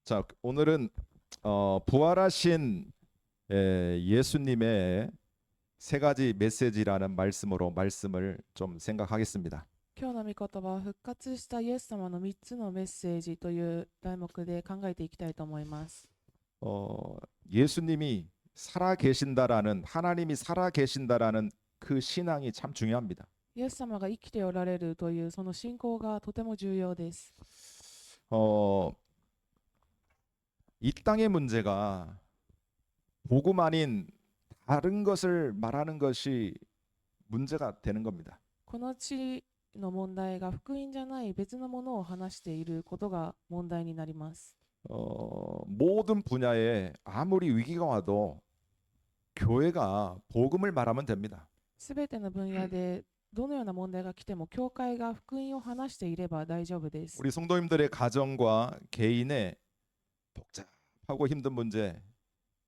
자, 오늘은 부활하신 예수님의 세 가지 메시지라는 말씀으로 말씀을 좀 생각하겠습니다. 今日の御言葉は復活したイエス様の3つのメッセージという題目で考えていきたいと思います。 예수님이 살아 계신다라는 하나님이 살아 계신다라는 그 신앙이 참 중요합니다. イエス様が生きておられるというその信仰がとても重要です。 어, 이 땅의 문제가 복음 아닌 다른 것을 말하는 것이 문제가 되는 겁니다. この地の問題が福音じゃない別のものを話していることが問題になります。 모든 분야에 아무리 위기가 와도 교회가 복음을 말하면 됩니다. すべての分野でどのような問題が来ても教会が福音を話していれば大丈夫です。 우리 성도님들의 가정과 개인의 복잡하고 힘든 문제,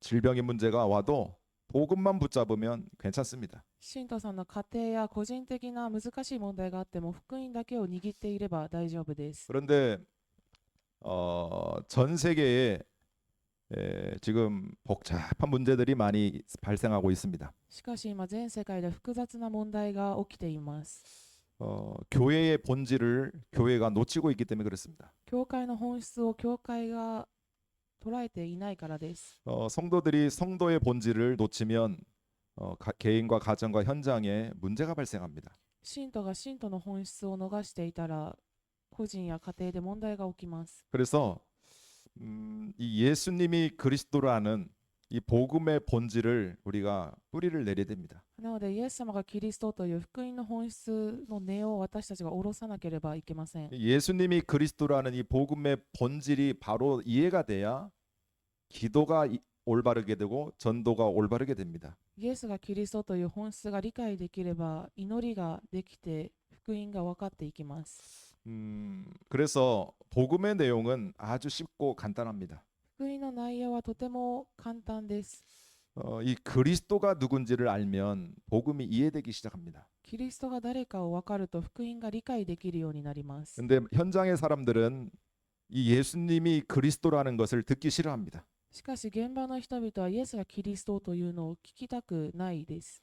질병의 문제가 와도 복음만 붙잡으면 괜찮습니다. 信徒さんの家庭や個人的な難しい問題があっても福音だけを握っていれば大丈夫です。 그런데 전 세계에 지금 복잡한 문제들이 많이 발생하고 있습니다. しかし今全世界で複雑な問題が起きています。 교회의 본질을 교회가 놓치고 있기 때문에 그렇습니다. 教会の本質を教会が捉えていないからです。 성도들이 성도의 본질을 놓치면 개인과 가정과 현장에 문제가 발생합니다. 信徒が信徒の本質を逃していたら個人や家庭で問題が起きます。 그래서 이 예수님이 그리스도라는 이 복음의 본질을 우리가 뿌리를 내려야 됩니다. なのでイエス様がキリストという福音の本質の根を私たちが下ろさなければいけません。 예수님이 그리스도라는 이 복음의 본질이 바로 이해가 돼야 기도가 올바르게 되고 전도가 올바르게 됩니다. イエスがキリストという本質が理解できれば祈りができて福音が分かっていきます。 그래서 복음의 내용은 아주 쉽고 간단합니다. 福音の内容はとても簡単です。 이 그리스도가 누군지를 알면 복음이 이해되기 시작합니다. キリストが誰かを分かると福音が理解できるようになります。 근데 현장의 사람들은 이 예수님이 그리스도라는 것을 듣기 싫어합니다. しかし現場の人々はイエスがキリストというのを聞きたくないです。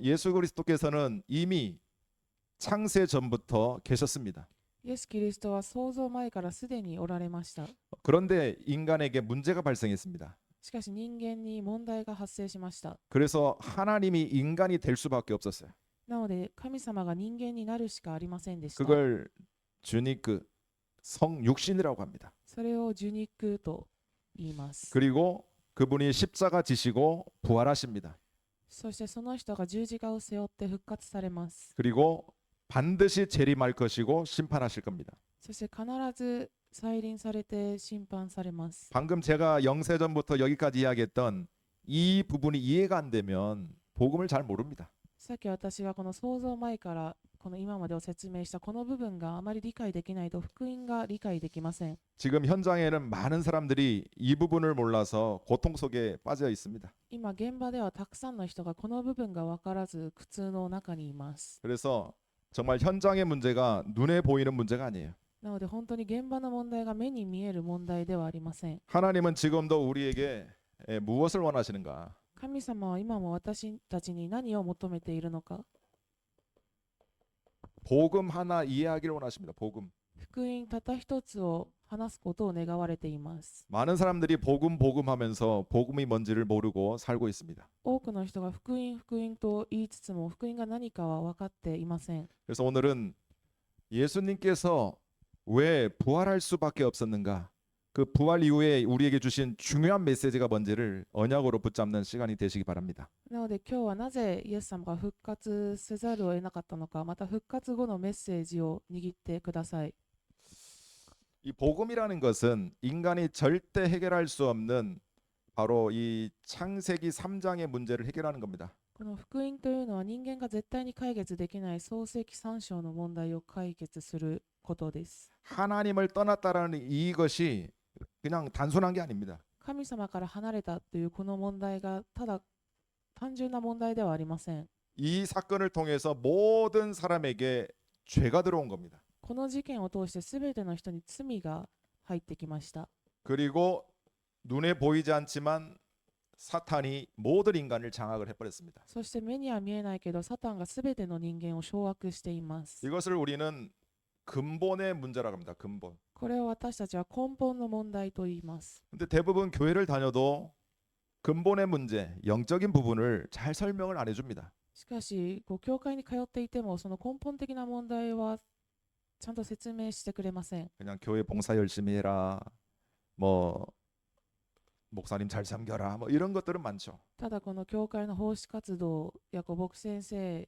예수 그리스도께서는 이미 창세 전부터 계셨습니다. イエス・キリストは創造前からすでにおられました。 그런데 인간에게 문제가 발생했습니다. しかし人間に問題が発生しました。 그래서 하나님이 인간이 될 수밖에 없었어요. なので神様が人間になるしかありませんでした。 그걸 주니크 성육신이라고 합니다. それを受肉と言います。 그리고 그분이 십자가 지시고 부활하십니다. そしてその人が十字架を背負って復活されます。 그리고 반드시 재림할 것이고 심판하실 겁니다. そして必ず再臨されて審判されます。 방금 제가 영세전부터 여기까지 이야기했던 이 부분이 이해가 안 되면 복음을 잘 모릅니다. さっき私がこの創造前からこの今までを説明したこの部分があまり理解できないと福音が理解できません。 지금 현장에는 많은 사람들이 이 부분을 몰라서 고통 속에 빠져 있습니다. 今現場ではたくさんの人がこの部分が分からず苦痛の中にいます。 그래서 정말 현장의 문제가 눈에 보이는 문제가 아니에요. なので本当に現場の問題が目に見える問題ではありません。 하나님은 지금도 우리에게 무엇을 원하시는가? 神様は今も私たちに何を求めているのか。 복음 하나 이해하기를 원하십니다. 복음. 福音たった一つを話すことを願われています。 많은 사람들이 복음 하면서 복음이 뭔지를 모르고 살고 있습니다. 多くの人が福音福音と言いつつも福音が何かは分かっていません。 그래서 오늘은 예수님께서 왜 부활할 수밖에 없었는가? 그 부활 이후에 우리에게 주신 중요한 메시지가 뭔지를 언약으로 붙잡는 시간이 되시기 바랍니다. なので今日はなぜイエス様が復活せざるを得なかったのか、また復活後のメッセージを握ってください。 이 복음이라는 것은 인간이 절대 해결할 수 없는 바로 이 창세기 3장의 문제를 해결하는 겁니다. この福音というのは人間が絶対に解決できない創世記3章の問題を解決することです。 하나님을 떠났다라는 이것이 그냥 단순한 게 아닙니다. 神様から離れたというこの問題がただ単純な問題ではありません。 이 사건을 통해서 모든 사람에게 죄가 들어온 겁니다. この事件を通して全ての人に罪が入ってきました。 그리고 눈에 보이지 않지만 사탄이 모든 인간을 장악을 해버렸습니다. そして目には見えないけど、サタンがすべての人間を掌握しています。 이것을 우리는 근본의 문제라고 합니다. 근본. これを私たちは根本の問題と言います。 근데 대부분 교회를 다녀도 근본의 문제, 영적인 부분을 잘 설명을 안 해줍니다. しかし、教会に通っていても、その根本的な問題はちゃんと説明してくれません。 그냥 교회 봉사 열심히 해라, 뭐 목사님 잘 섬겨라, 뭐 이런 것들은 많죠. ただ、この教会の奉仕活動や牧先生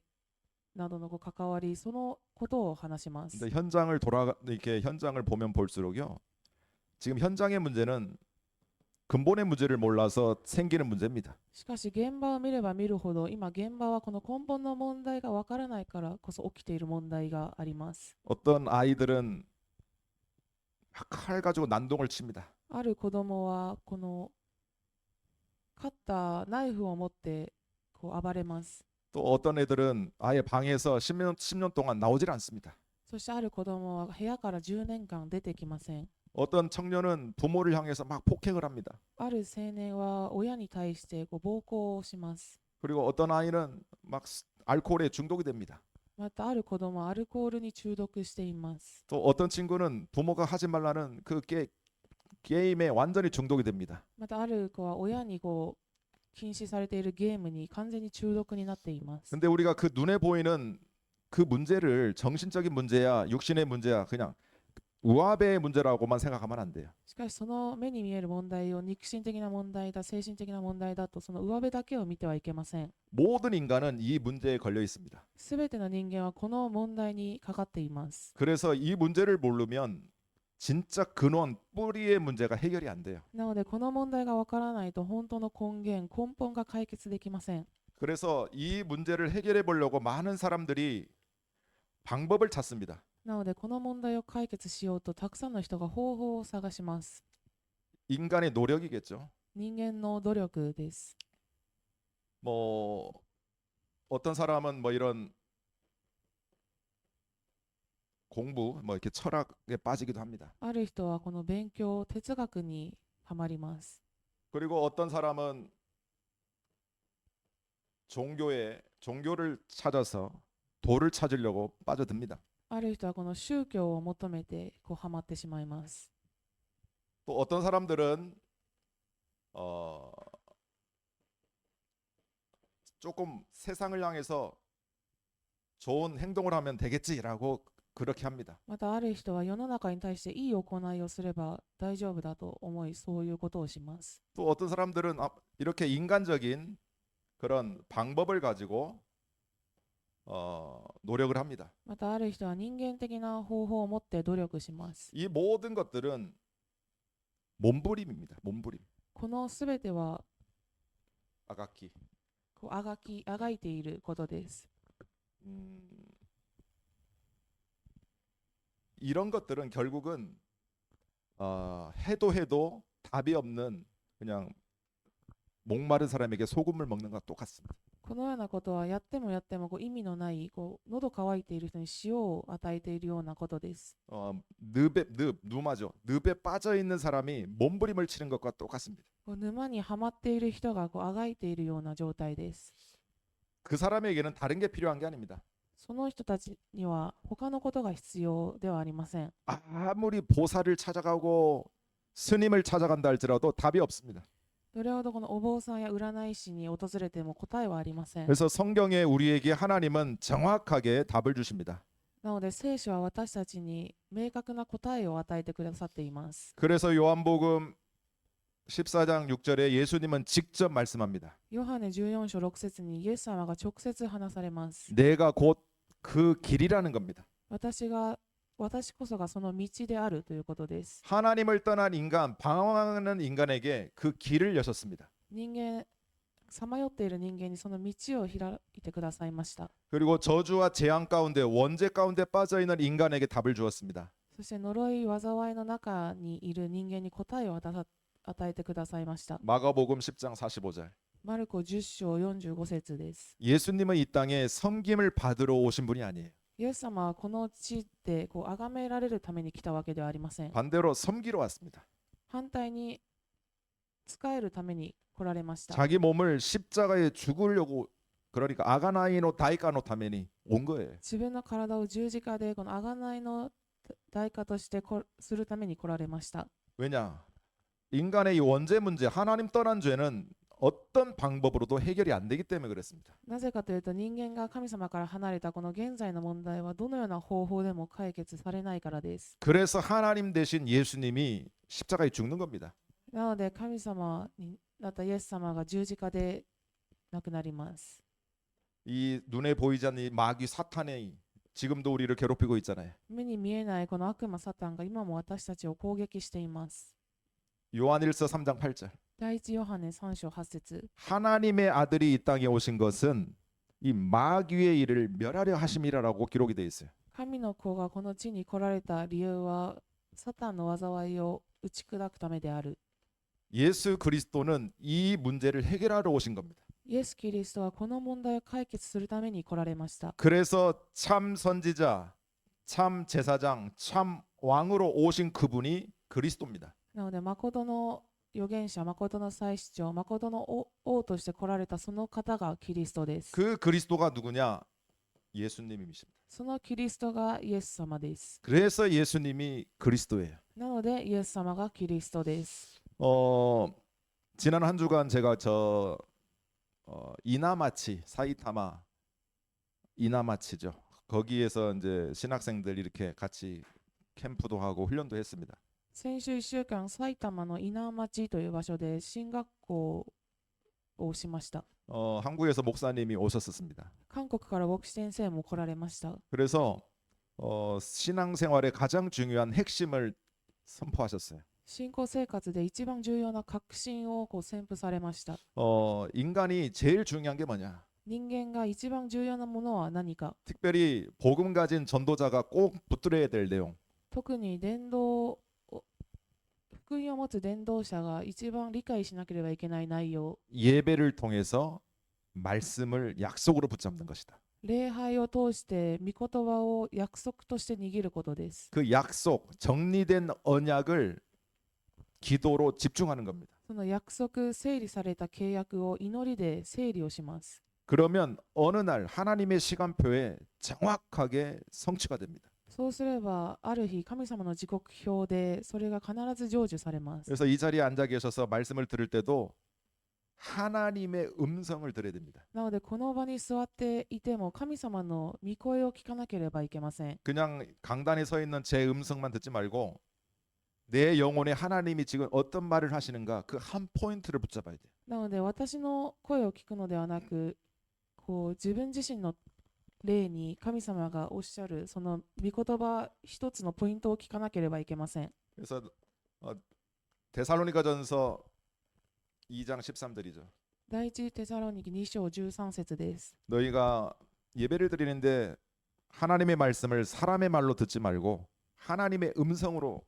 などの関わり、そのことを話します。 근데 이렇게 현장을 보면 볼수록요, 지금 현장의 문제는 근본의 문제를 몰라서 생기는 문제입니다. しかし、現場を見れば見るほど、今現場はこの根本の問題がわからないからこそ起きている問題があります。 어떤 아이들은 칼 가지고 난동을 칩니다. ある子供はこのカッター、ナイフを持って暴れます。 또 어떤 애들은 아예 방에서 10년 동안 나오질 않습니다. そしてある子供は部屋から10年間出てきません。 어떤 청년은 부모를 향해서 막 폭행을 합니다. ある青年は親に対して暴行をします。 그리고 어떤 아이는 막 알코올에 중독이 됩니다. またある子供はアルコールに中毒しています。 또 어떤 친구는 부모가 하지 말라는 그 게임에 완전히 중독이 됩니다. またある子は親に禁止されているゲームに完全に中毒になっています。 근데 우리가 그 눈에 보이는 그 문제를 정신적인 문제야, 육신의 문제야, 그냥 우아배의 문제라고만 생각하면 안 돼요. しかしその目に見える問題を肉親的な問題だ、精神的な問題だとその上辺だけを見てはいけません。 모든 인간은 이 문제에 걸려 있습니다. すべての人間はこの問題にかかっています。 그래서 이 문제를 모르면 진짜 근원, 뿌리의 문제가 해결이 안 돼요. なのでこの問題がわからないと本当の根源、根本が解決できません。 그래서 이 문제를 해결해 보려고 많은 사람들이 방법을 찾습니다. なのでこの問題を解決しようとたくさんの人が方法を探します。 인간의 노력이겠죠. 人間の努力です。 뭐 어떤 사람은 뭐 이런 공부, 뭐 이렇게 철학에 빠지기도 합니다. ある人はこの勉強、哲学にはまります。 그리고 어떤 사람은 종교를 찾아서 도를 찾으려고 빠져듭니다. ある人はこの宗教を求めてハマってしまいます。 또 어떤 사람들은 조금 세상을 향해서 좋은 행동을 하면 되겠지라고 그렇게 합니다. またある人は世の中に対していい行いをすれば大丈夫だと思い、そういうことをします。 또 어떤 사람들은 이렇게 인간적인 그런 방법을 가지고 노력을 합니다. またある人は人間的な方法を持って努力します。 이 모든 것들은 몸부림입니다. 몸부림. このすべては 아가키. あがいていることです。 이런 것들은 결국은 해도 답이 없는 그냥 목마른 사람에게 소금을 먹는 것과 똑같습니다. このようなことはやっても意味のない喉乾いている人に塩を与えているようなことです。 누마죠. 늪에 빠져 있는 사람이 몸부림을 치는 것과 똑같습니다. 沼にはまっている人があがいているような状態です。 그 사람에게는 다른 게 필요한 게 아닙니다. その人たちには他のことが必要ではありません。 아무리 보살을 찾아가고 스님을 찾아간다 할지라도 답이 없습니다. どれほどこのお坊さんや占い師に訪れても答えはありません。 그래서 성경에 우리에게 하나님은 정확하게 답을 주십니다. なので聖書は私たちに明確な答えを与えてくださっています。 그래서 요한복음 14장 6절에 예수님은 직접 말씀합니다. ヨハネ14章6節にイエス様が直接話されます。 내가 곧 그 길이라는 겁니다. 私こそがその道であるということです。 하나님을 떠난 인간, 방황하는 인간에게 그 길을 여셨습니다. さまよっている人間にその道を開いてくださいました。 그리고 저주와 재앙 가운데 원죄 가운데 빠져 있는 인간에게 답을 주었습니다. そして呪い、災いの中にいる人間に答えを与えてくださいました。 마가복음 10장 45절. マルコ10章45節です。 예수님은 이 땅에 섬김을 받으러 오신 분이 아니에요. イエス様はこの地で崇められるために来たわけではありません。 반대로 섬기러 왔습니다. 反対に使えるために来られました。 자기 몸을 십자가에 죽으려고 그러니까 아가나이노 다이카노 타메니 온 거예요. 自分の体を十字架でこの贖いの代価としてするために来られました。 왜냐? 인간의 이 원죄 문제, 하나님 떠난 죄는 어떤 방법으로도 해결이 안 되기 때문에 그랬습니다. なぜかというと、人間が神様から離れたこの現在の問題はどのような方法でも解決されないからです。 그래서 하나님 대신 예수님이 십자가에 죽는 겁니다. なので神様になったイエス様が十字架で亡くなります。 이 눈에 보이지 않는 이 마귀 사탄이 지금도 우리를 괴롭히고 있잖아요. 目に見えないこの悪魔サタンが今も私たちを攻撃しています。 요한일서 3장 8절. 第一ヨハネ3章8節 하나님의 아들이 이 땅에 오신 것은 이 마귀의 일을 멸하려 하심이라고 기록이 되어 있어요. 神の子がこの地に来られた理由はサタンの災いを打ち砕くためである。 예수 그리스도는 이 문제를 해결하러 오신 겁니다. イエス・キリストはこの問題を解決するために来られました。 그래서 참 선지자, 참 제사장, 참 왕으로 오신 그분이 그리스도입니다. なので、誠の預言者、誠の祭司長、誠の王として来られたその方がキリストです。 그 그리스도가 누구냐? 예수님이십니다. そのキリストがイエス様です。 그래서 예수님이 그리스도예요. なので、イエス様がキリストです。 지난 한 주간 제가 이나마치 사이타마 이나마치죠. 거기에서 이제 신학생들 이렇게 같이 캠프도 하고 훈련도 했습니다. 先週1週間、埼玉の稲町という場所で進学校をしました。 한국에서 목사님이 오셨었습니다. 韓国から牧師先生も来られました。 그래서 신앙생활의 가장 중요한 핵심을 선포하셨어요. 信仰生活で一番重要な革新を宣布されました。 인간이 제일 중요한 게 뭐냐? 人間が一番重要なものは何か。 특별히 복음 가진 전도자가 꼭 붙들어야 될 내용. 特に福音を持つ伝道者が一番理解しなければいけない内容。 예배를 통해서 말씀을 약속으로 붙잡는 것이다. 礼拝を通して御言葉を約束として握ることです。 그 약속, 정리된 언약을 기도로 집중하는 겁니다. その約束、整理された契約を祈りで整理をします。 그러면 어느 날 하나님의 시간표에 정확하게 성취가 됩니다. そうすれば、ある日、神様の時刻表でそれが必ず成就されます。 그래서 이 자리에 앉아 계셔서 말씀을 들을 때도 하나님의 음성을 들어야 됩니다. なので、この場に座っていても、神様の御声を聞かなければいけません。 그냥 강단에 서 있는 제 음성만 듣지 말고 내 영혼에 하나님이 지금 어떤 말을 하시는가 그 한 포인트를 붙잡아야 돼요. なので、私の声を聞くのではなく、自分自身の霊に神様がおっしゃるその御言葉一つのポイントを聞かなければいけません。 그래서 데살로니가전서 2장 13절이죠. 第一テサロニキ2章13節です。 너희가 예배를 드리는데 하나님의 말씀을 사람의 말로 듣지 말고 하나님의 음성으로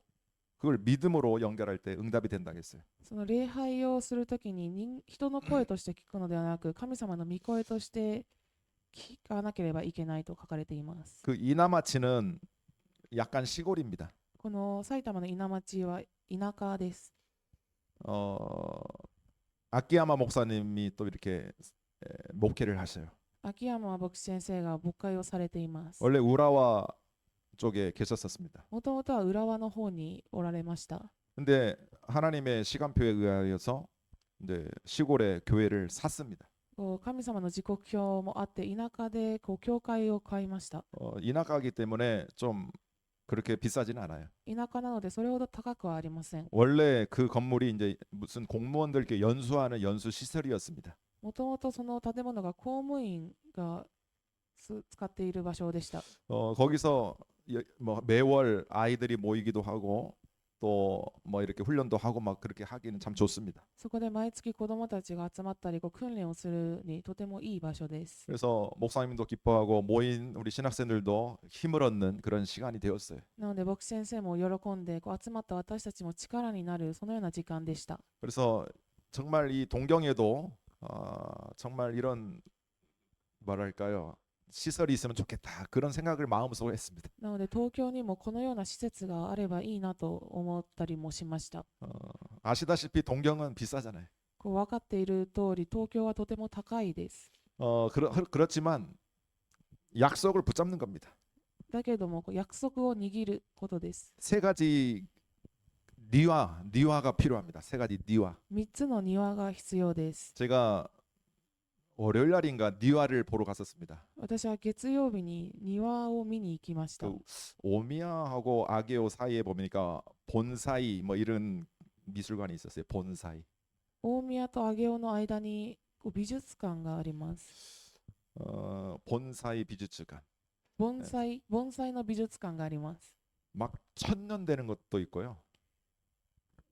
그걸 믿음으로 연결할 때 응답이 된다고 했어요. その礼拝をするときに人の声として聞くのではなく、神様の御声として聞かなければいけないと書かれています。 그 이나마치는 약간 시골입니다. この埼玉の稲町は田舎です。 아키야마 목사님이 또 이렇게 목회를 하셔요. 秋山牧師先生が牧会をされています。 원래 우라와 쪽에 계셨었습니다. もともとは浦和の方におられました。 근데 하나님의 시간표에 의하여서 이제 시골에 교회를 샀습니다. 神様の時刻表もあって田舎で教会を買いました。 인하가기 때문에 좀 그렇게 비싸지는 않아요. 田舎なのでそれほど高くはありません。 원래 그 건물이 이제 무슨 공무원들 이렇게 연수하는 연수 시설이었습니다. もともとその建物が公務員が使っている場所でした。 거기서 뭐 매월 아이들이 모이기도 하고 또 뭐 이렇게 훈련도 하고 막 그렇게 하기는 참 좋습니다. そこで毎月子どもたちが集まったり訓練をするにとてもいい場所です。 그래서 목사님도 기뻐하고 모인 우리 신학생들도 힘을 얻는 그런 시간이 되었어요. なので牧師先生も喜んで集まった私たちも力になるそのような時間でした。 그래서 정말 이 동경에도 정말 이런 뭐랄까요? 시설이 있으면 좋겠다 그런 생각을 마음속으로 했습니다. なので東京にもこのような施設があればいいなと思ったりもしました。 아시다시피 동경은 비싸잖아요. こう分かっている通り、東京はとても高いです。 그렇지만 약속을 붙잡는 겁니다. だけども、こう約束を握ることです。 세 가지 니화가 필요합니다. 세 가지 니화. 3つの庭が必要です。 제가 월요일 날인가 니화를 보러 갔었습니다. 私は月曜日に庭を見に行きました。 그 오미야하고 아게오 사이에 보니까 본사이 뭐 이런 미술관이 있었어요. 본사이. 大宮と上尾の間にこう美術館があります。 본사이 비주츠관. 盆栽の美術館があります。 막 1000년 되는 것도 있고요.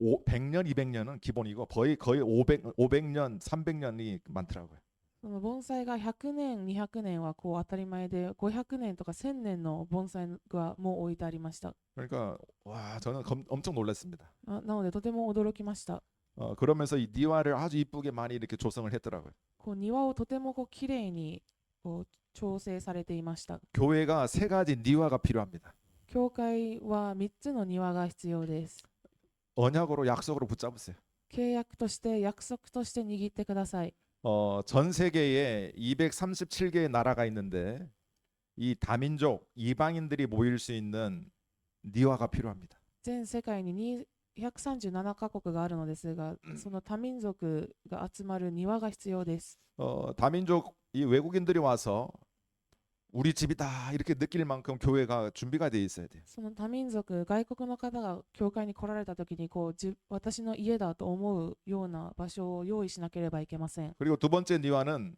100년, 200년은 기본이고 거의 500년, 300년이 많더라고요. その盆栽が100年、200年はこう当たり前で、500年とか1000年の盆栽がもう置いてありました。 그러니까 와 저는 엄청 놀랐습니다. なのでとても驚きました。 그러면서 이 니화를 아주 이쁘게 많이 이렇게 조성을 했더라고요. こう庭をとてもこう綺麗にこう調整されていました。 교회가 세 가지 니화가 필요합니다. 教会は3つの庭が必要です。 언약으로 약속으로 붙잡으세요. 契約として約束として握ってください。 전 세계에 237개의 나라가 있는데 이 다민족 이방인들이 모일 수 있는 니화가 필요합니다. 全世界に237カ国があるのですが、その多民族が集まる庭が必要です。 다민족 이 외국인들이 와서 우리 집이다 이렇게 느낄 만큼 교회가 준비가 돼 있어야 돼요. その多民族、外国の方が教会に来られた時に私の家だと思うような場所を用意しなければいけません。 그리고 두 번째 니화는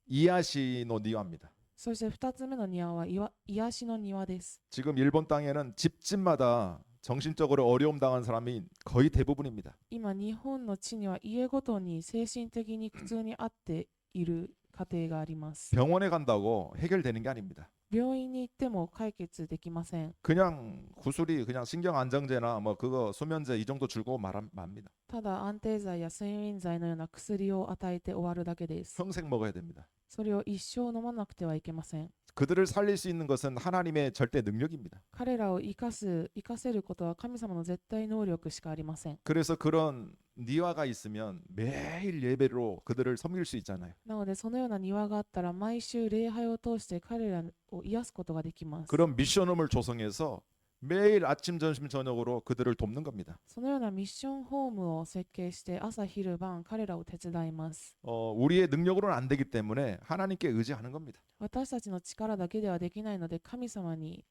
이야시노 니화입니다. そして2つ目の庭は癒しの庭です。 지금 일본 땅에는 집집마다 정신적으로 어려움 당한 사람이 거의 대부분입니다. 今、日本の地には家ごとに精神的に苦痛にあっている家庭があります。 병원에 간다고 해결되는 게 아닙니다. 病院に行っても解決できません。 그냥 구슬이 그냥 신경 안정제나 뭐 그거 수면제 이 정도 줄고 맙니다. ただ安定剤や睡眠剤のような薬を与えて終わるだけです。 평생 먹어야 됩니다. それを一生飲まなくてはいけません。 그들을 살릴 수 있는 것은 하나님의 절대 능력입니다. 彼らを生かせることは神様の絶対能力しかありません。 그래서 그런 니화가 있으면 매일 예배로 그들을 섬길 수 있잖아요. なのでそのような庭があったら毎週礼拝を通して彼らを癒すことができます。 그런 미션홈을 조성해서 매일 아침 점심 저녁으로 그들을 돕는 겁니다. そのようなミッションホームを設計して朝昼晩彼らを手伝います。 우리의 능력으로는 안 되기 때문에 하나님께 의지하는 겁니다. 私たちの力だけではできないので神様に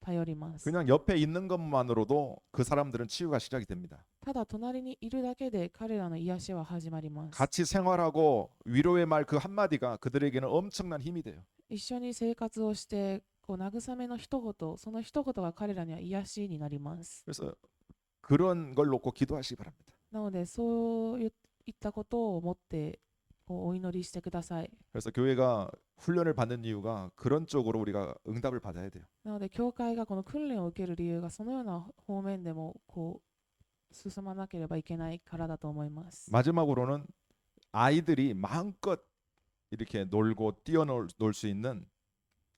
頼ります。 그냥 옆에 있는 것만으로도 그 사람들은 치유가 시작이 됩니다. ただ隣にいるだけで彼らの癒しは始まります。 같이 생활하고 위로의 말 그 한마디가 그들에게는 엄청난 힘이 돼요. 一緒に生活をして慰めの一言、その一言が彼らには癒しになります。 그래서 그런 걸 놓고 기도하시기 바랍니다. なのでそういったことを持ってお祈りしてください。 그래서 교회가 훈련을 받는 이유가 그런 쪽으로 우리가 응답을 받아야 돼요. なので教会がこの訓練を受ける理由がそのような方面でも進まなければいけないからだと思います。 마지막으로는 아이들이 마음껏 이렇게 놀고 뛰어놀 수 있는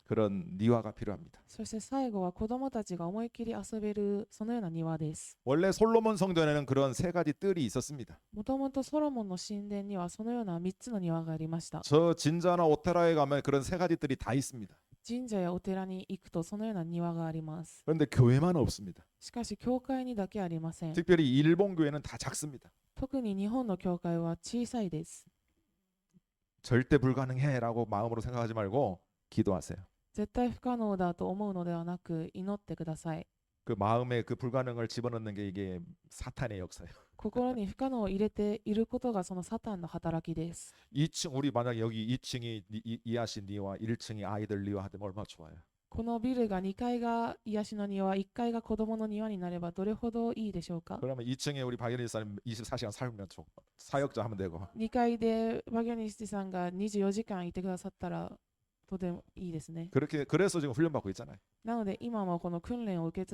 그런 니화가 필요합니다. そして最後は子供たちが思いっきり遊べるそのような庭です。 원래 솔로몬 성전에는 그런 세 가지 뜰이 있었습니다. もともとソロモンの神殿にはそのような3つの庭がありました。 저 진자나 오테라에 가면 그런 세 가지 뜰이 다 있습니다. 神社やお寺に行くとそのような庭があります。 그런데 교회만 없습니다. しかし教会にだけありません。 특별히 일본 교회는 다 작습니다. 特に日本の教会は小さいです。 절대 불가능해라고 마음으로 생각하지 말고 기도하세요. 絶対不可能だと思うのではなく祈ってください。 그 마음에 그 불가능을 집어넣는 게 이게 사탄의 역사예요. 心に不可能を入れていることがそのサタンの働きです。 2층 우리 만약에 여기 2층이 이하신 니와 1층이 아이들 니와 하면 얼마나 좋아요. このビルが2階が癒しの庭、1階が子供の庭になればどれほどいいでしょうか。 그러면 2층에 우리 박연희 사님 24시간 살면 좋고 사역자 하면 되고 2階でバギョニスティさんが24時間いてくださったらとてもいいですね。 그래서 지금 훈련 받고 있잖아요. なので今もこの訓練を受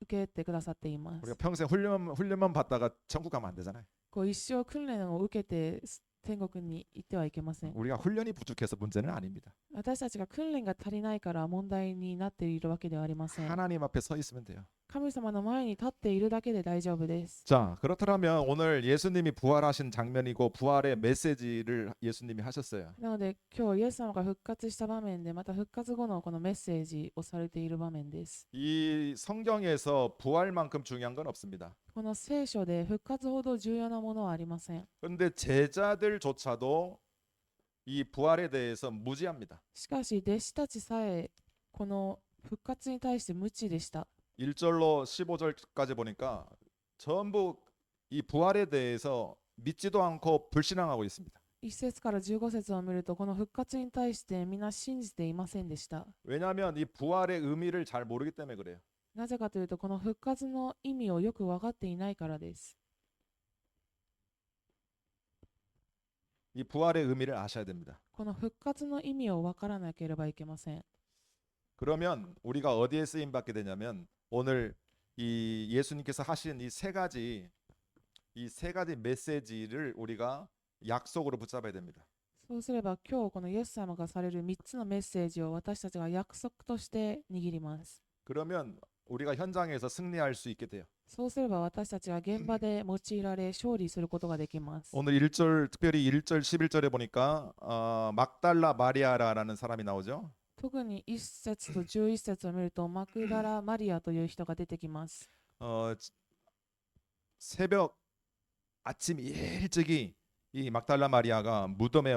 けてくださっています。 우리가 평생 훈련만 받다가 천국 가면 안 되잖아요. 一生訓練を受けて天国に行ってはいけません。 우리가 훈련이 부족해서 문제는 아닙니다. 私たちが訓練が足りないから問題になっているわけではありません。 하나님 앞에 서 있으면 돼요. 神様の前に立っているだけで大丈夫です。 자, 그렇다면 오늘 예수님이 부활하신 장면이고 부활의 메시지를 예수님이 하셨어요. なので今日イエス様が復活した場面で、また復活後のこのメッセージをされている場面です。 이 성경에서 부활만큼 중요한 건 없습니다. この聖書で復活ほど重要なものはありません。 그런데 제자들조차도 이 부활에 대해서 무지합니다. しかし弟子たちさえこの復活に対して無知でした。 1절로 15절까지 보니까 전부 이 부활에 대해서 믿지도 않고 불신앙하고 있습니다. 1節から15節を見ると、この復活に対して皆信じていませんでした。 왜냐하면 이 부활의 의미를 잘 모르기 때문에 그래요. なぜかというと、この復活の意味をよく分かっていないからです。 이 부활의 의미를 아셔야 됩니다. この復活の意味を分からなければいけません。 그러면 우리가 어디에 쓰임 받게 되냐면 오늘 이 예수님께서 하신 이 세 가지 메시지를 우리가 약속으로 붙잡아야 됩니다. そうすれば今日このイエス様がされる3つのメッセージを私たちが約束として握ります。 그러면 우리가 현장에서 승리할 수 있게 돼요. そうすれば私たちは現場で用いられ勝利することができます。 오늘 1절 특별히 1절 11절에 보니까 막달라 마리아라는 사람이 나오죠. 特に1節と11節を見ると、マクダラ・マリアという人が出てきます。 새벽 아침 일찍이 이 막달라 마리아가 무덤에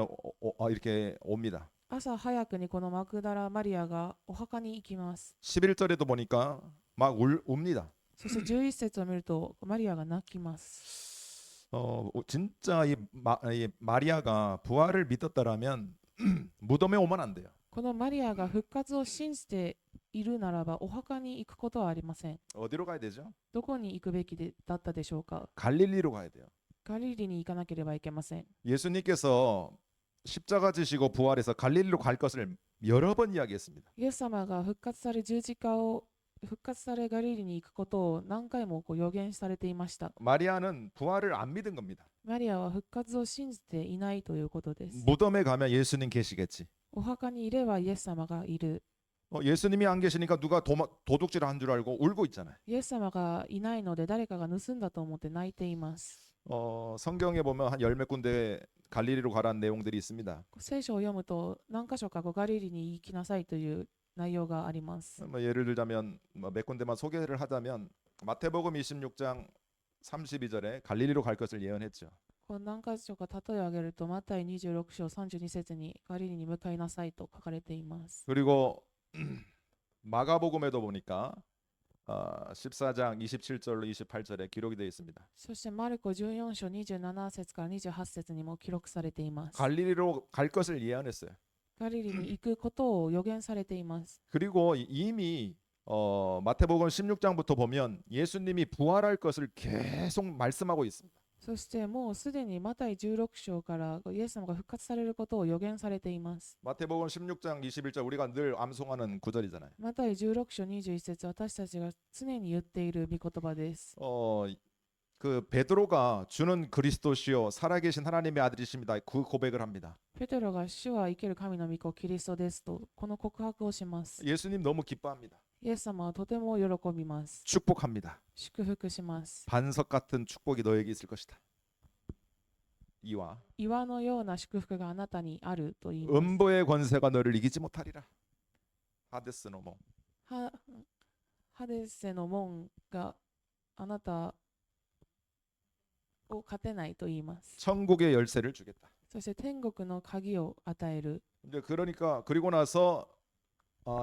이렇게 옵니다. 朝早くにこのマクダラ・マリアがお墓に行きます。 11절에도 보니까 막 웁니다. そして11節を見ると、マリアが泣きます。 진짜 이 마리아가 부활을 믿었다라면 무덤에 오면 안 돼요. このマリアが復活を信じているならば、お墓に行くことはありません。 어디로 가야 되죠? どこに行くべきだったでしょうか。 갈릴리로 가야 돼요. ガリリに行かなければいけません。 예수님께서 십자가 지시고 부활해서 갈릴리로 갈 것을 여러 번 이야기했습니다. イエス様が復活されガリリに行くことを何回も予言されていました。 마리아는 부활을 안 믿은 겁니다. マリアは復活を信じていないということです。 무덤에 가면 예수님 계시겠지. お墓にいればイエス様がいる。 예수님이 안 계시니까 누가 도둑질 한 줄 알고 울고 있잖아요. イエス様がいないので誰かが盗んだと思って泣いています。 성경에 보면 한 열 몇 군데 갈릴리로 가라는 내용들이 있습니다. 聖書を読むと何箇所かガリリに行きなさいという内容があります。 예를 들자면 몇 군데만 소개를 하자면 마태복음 26장 32절에 갈릴리로 갈 것을 예언했죠. 何箇所か例えを挙げると、マタイ26章32節にガリリに向かいなさいと書かれています。 그리고 마가복음에도 보니까 14장 27절로 28절에 기록이 되어 있습니다. そしてマルコ14章27節から28節にも記録されています。 갈릴리로 갈 것을 예언했어요. ガリリに行くことを予言されています。 그리고 이미 마태복음 16장부터 보면 예수님이 부활할 것을 계속 말씀하고 있습니다. そしてもうすでにマタイ16章からイエス様が復活されることを予言されています。 마태복음 16장 21절 우리가 늘 암송하는 구절이잖아요. マタイ16章21節、私たちが常に言っている御言葉です。 그 베드로가 주는 그리스도시요 살아계신 하나님의 아들이십니다. 그 고백을 합니다. ペテロが主は生ける神の御子キリストですとこの告白をします。 예수님 너무 기뻐합니다. イエス様はとても喜びます。 축복합니다. 祝福します。 반석 같은 축복이 너에게 있을 것이다. 이와 岩のような祝福があなたにあると言います。 음보의 권세가 너를 이기지 못하리라. 하데스 노모. ハデセの門があなたを勝てないと言います。 천국의 열쇠를 주겠다. そして天国の鍵を与える。 이제 그러니까 그리고 나서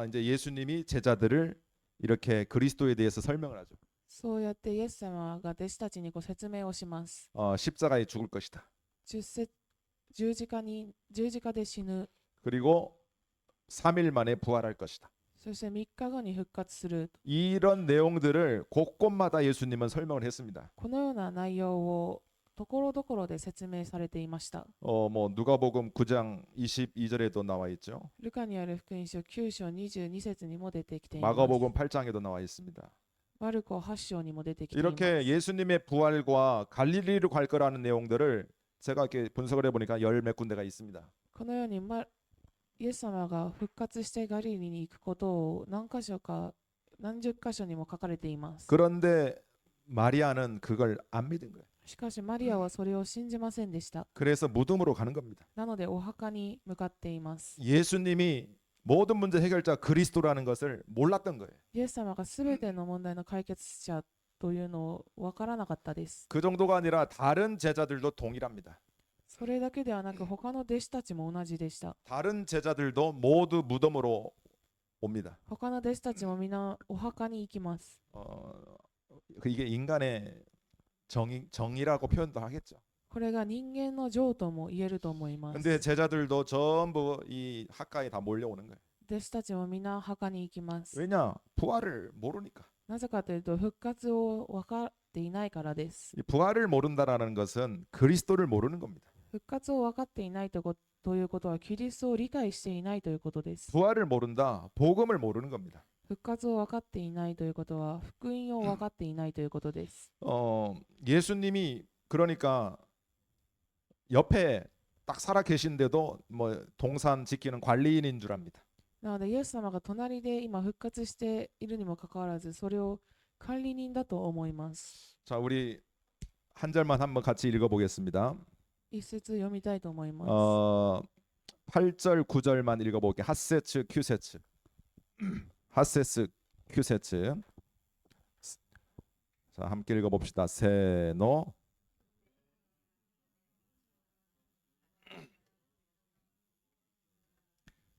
이제 예수님이 제자들을 이렇게 그리스도에 대해서 설명을 하죠. そうやってイエス様が弟子たちに説明をします。 십자가에 죽을 것이다. 十字架で死ぬ。 그리고 3일 만에 부활할 것이다. そして3日後に復活する。 이런 내용들을 곳곳마다 예수님은 설명을 했습니다. このような内容をところどころで説明されていました。 뭐 누가복음 9장 22절에도 나와 있죠. ルカにある福音書9章22節にも出てきています。 마가복음 8장에도 나와 있습니다. マルコ8章にも出てきています。 이렇게 예수님의 부활과 갈릴리로 갈 거라는 내용들을 제가 이렇게 분석을 해보니까 열 몇 군데가 있습니다. このように、イエス様が復活してガリリに行くことを何箇所か何十箇所にも書かれています。 그런데 마리아는 그걸 안 믿은 거예요. しかしマリアはそれを信じませんでした。 그래서 무덤으로 가는 겁니다. なのでお墓に向かっています。 예수님이 모든 문제 해결자 그리스도라는 것을 몰랐던 거예요. イエス様がすべての問題の解決者というのを分からなかったです。 그 정도가 아니라 다른 제자들도 동일합니다. それだけではなく他の弟子たちも同じでした。 다른 제자들도 모두 무덤으로 옵니다. 他の弟子たちも皆お墓に行きます。 이게 인간의 정의라고 표현도 하겠죠. これが人間の情とも言えると思います。 근데 제자들도 전부 이 학가에 다 몰려오는 거예요. 弟子たちも皆墓に行きます。 왜냐? 부활을 모르니까. なぜかというと復活を分かっていないからです。 이 부활을 모른다라는 것은 그리스도를 모르는 겁니다. 復活を分かっていないということはキリストを理解していないということです。 부활을 모른다. 복음을 모르는 겁니다. 復活を分かっていないということは福音を分かっていないということです。 예수님이 그러니까 옆에 딱 살아 계신데도 뭐 동산 지키는 관리인인 줄 압니다. なのでイエス様が隣で今復活しているにもかかわらずそれを管理人だと思います。 자, 우리 한 절만 한번 같이 읽어보겠습니다. 一節読みたいと思います。 8절 9절만 읽어볼게요. 핫세츠 큐세츠 핫세스 큐세츠. 자, 함께 읽어봅시다. 세노.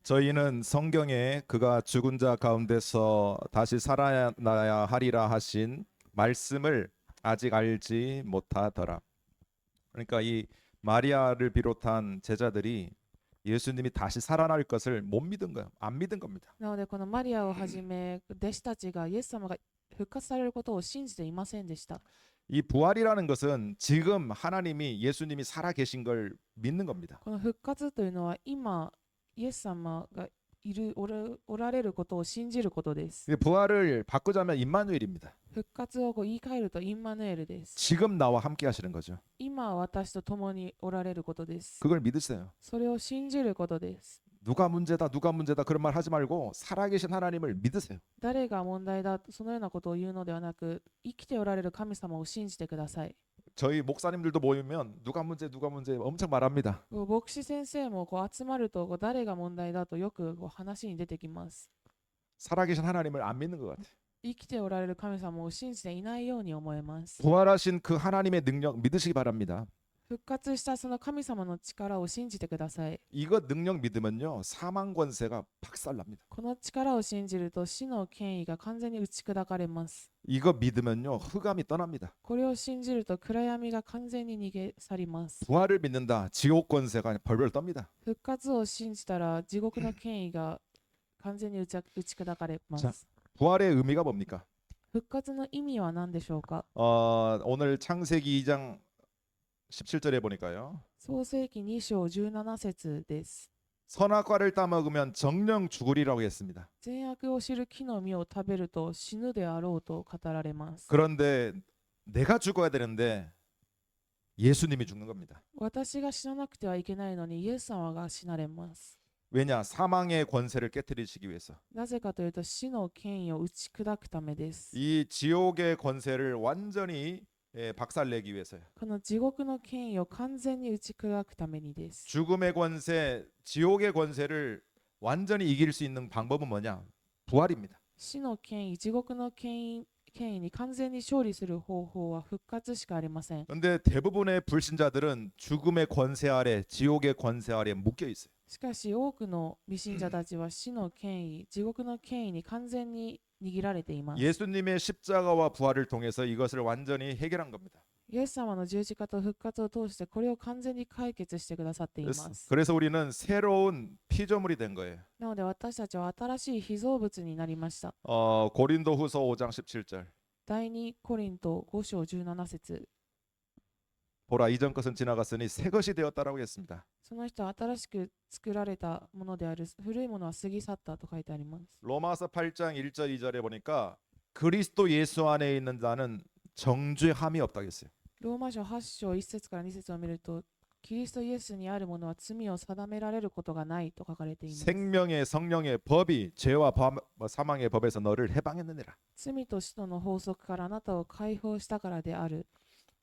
저희는 성경에 그가 죽은 자 가운데서 다시 살아나야 하리라 하신 말씀을 아직 알지 못하더라. 그러니까 이 마리아를 비롯한 제자들이 예수님이 다시 살아날 것을 못 믿은 거예요. 안 믿은 겁니다. なのでこのマリアをはじめ弟子たちがイエス様が復活されることを信じていませんでした。 이 부활이라는 것은 지금 하나님이 예수님이 살아 계신 걸 믿는 겁니다. この復活というのは今イエス様がおられることを信じることです。 이 부활을 바꾸자면 임마누엘입니다. 復活を言い換えるとインマヌエルです。 지금 나와 함께 하시는 거죠. 今私と共におられることです。 그걸 믿으세요. それを信じることです。 누가 문제다 그런 말 하지 말고 살아계신 하나님을 믿으세요. 誰が問題だそのようなことを言うのではなく生きておられる神様を信じてください。 저희 목사님들도 모이면 누가 문제 엄청 말합니다. 牧師先生も集まると誰が問題だとよく話に出てきます。 살아계신 하나님을 안 믿는 것 같아요. 生きておられる神様を信じていないように思えます。 부활하신 그 하나님의 능력 믿으시기 바랍니다. 復活したその神様の力を信じてください。 이거 능력 믿으면요 사망 권세가 박살납니다. この力を信じると死の権威が完全に打ち砕かれます。 이거 믿으면요 흑암이 떠납니다. これを信じると暗闇が完全に逃げ去ります。 부활을 믿는다 지옥 권세가 벌벌 떱니다. 復活を信じたら地獄の権威が完全に打ち砕かれま 자 す。 부활의 의미가 뭡니까? 復活の意味は何でしょうか。 오늘 창세기 2장 17절에 보니까요. 創世記2章17節です。 선악과를 따먹으면 정령 죽으리라고 했습니다. 善悪を知る木の実を食べると死ぬであろうと語られます。 그런데 내가 죽어야 되는데 예수님이 죽는 겁니다. 私が死ななくてはいけないのにイエス様が死なれます。 왜냐? 사망의 권세를 깨뜨리시기 위해서. なぜかというと死の権威を打ち砕くためです。 이 지옥의 권세를 완전히 박살내기 위해서요. この地獄の権威を完全に打ち砕くためにです。 죽음의 권세, 지옥의 권세를 완전히 이길 수 있는 방법은 뭐냐? 부활입니다. 死の権威、地獄の権威に完全に勝利する方法は復活しかありません。 그런데 대부분의 불신자들은 죽음의 권세 아래, 지옥의 권세 아래 묶여 있어요. しかし多くの未信者たちは死の権威、地獄の権威に完全に握られています。 예수님의 십자가와 부활을 통해서 이것을 완전히 해결한 겁니다. イエス様の十字架と復活を通してこれを完全に解決してくださっています。 그래서 우리는 새로운 피조물이 된 거예요. なので私たちは新しい被造物になりました。 고린도후서 5장 17절. 第2コリント5章17節。 보라 이전 것은 지나갔으니 새 것이 되었다라고 했습니다. その人は新しく作られたものである。古いものは過ぎ去ったと書いてあります。 로마서 8장 1절 2절에 보니까 그리스도 예수 안에 있는 자는 정죄함이 없다고 했어요. ローマ書8章1節から2節を見ると、キリストイエスにあるものは罪を定められることがないと書かれています。 생명의 성령의 법이 죄와 사망의 법에서 너를 해방했느니라. 罪と死との法則からあなたを解放したからである。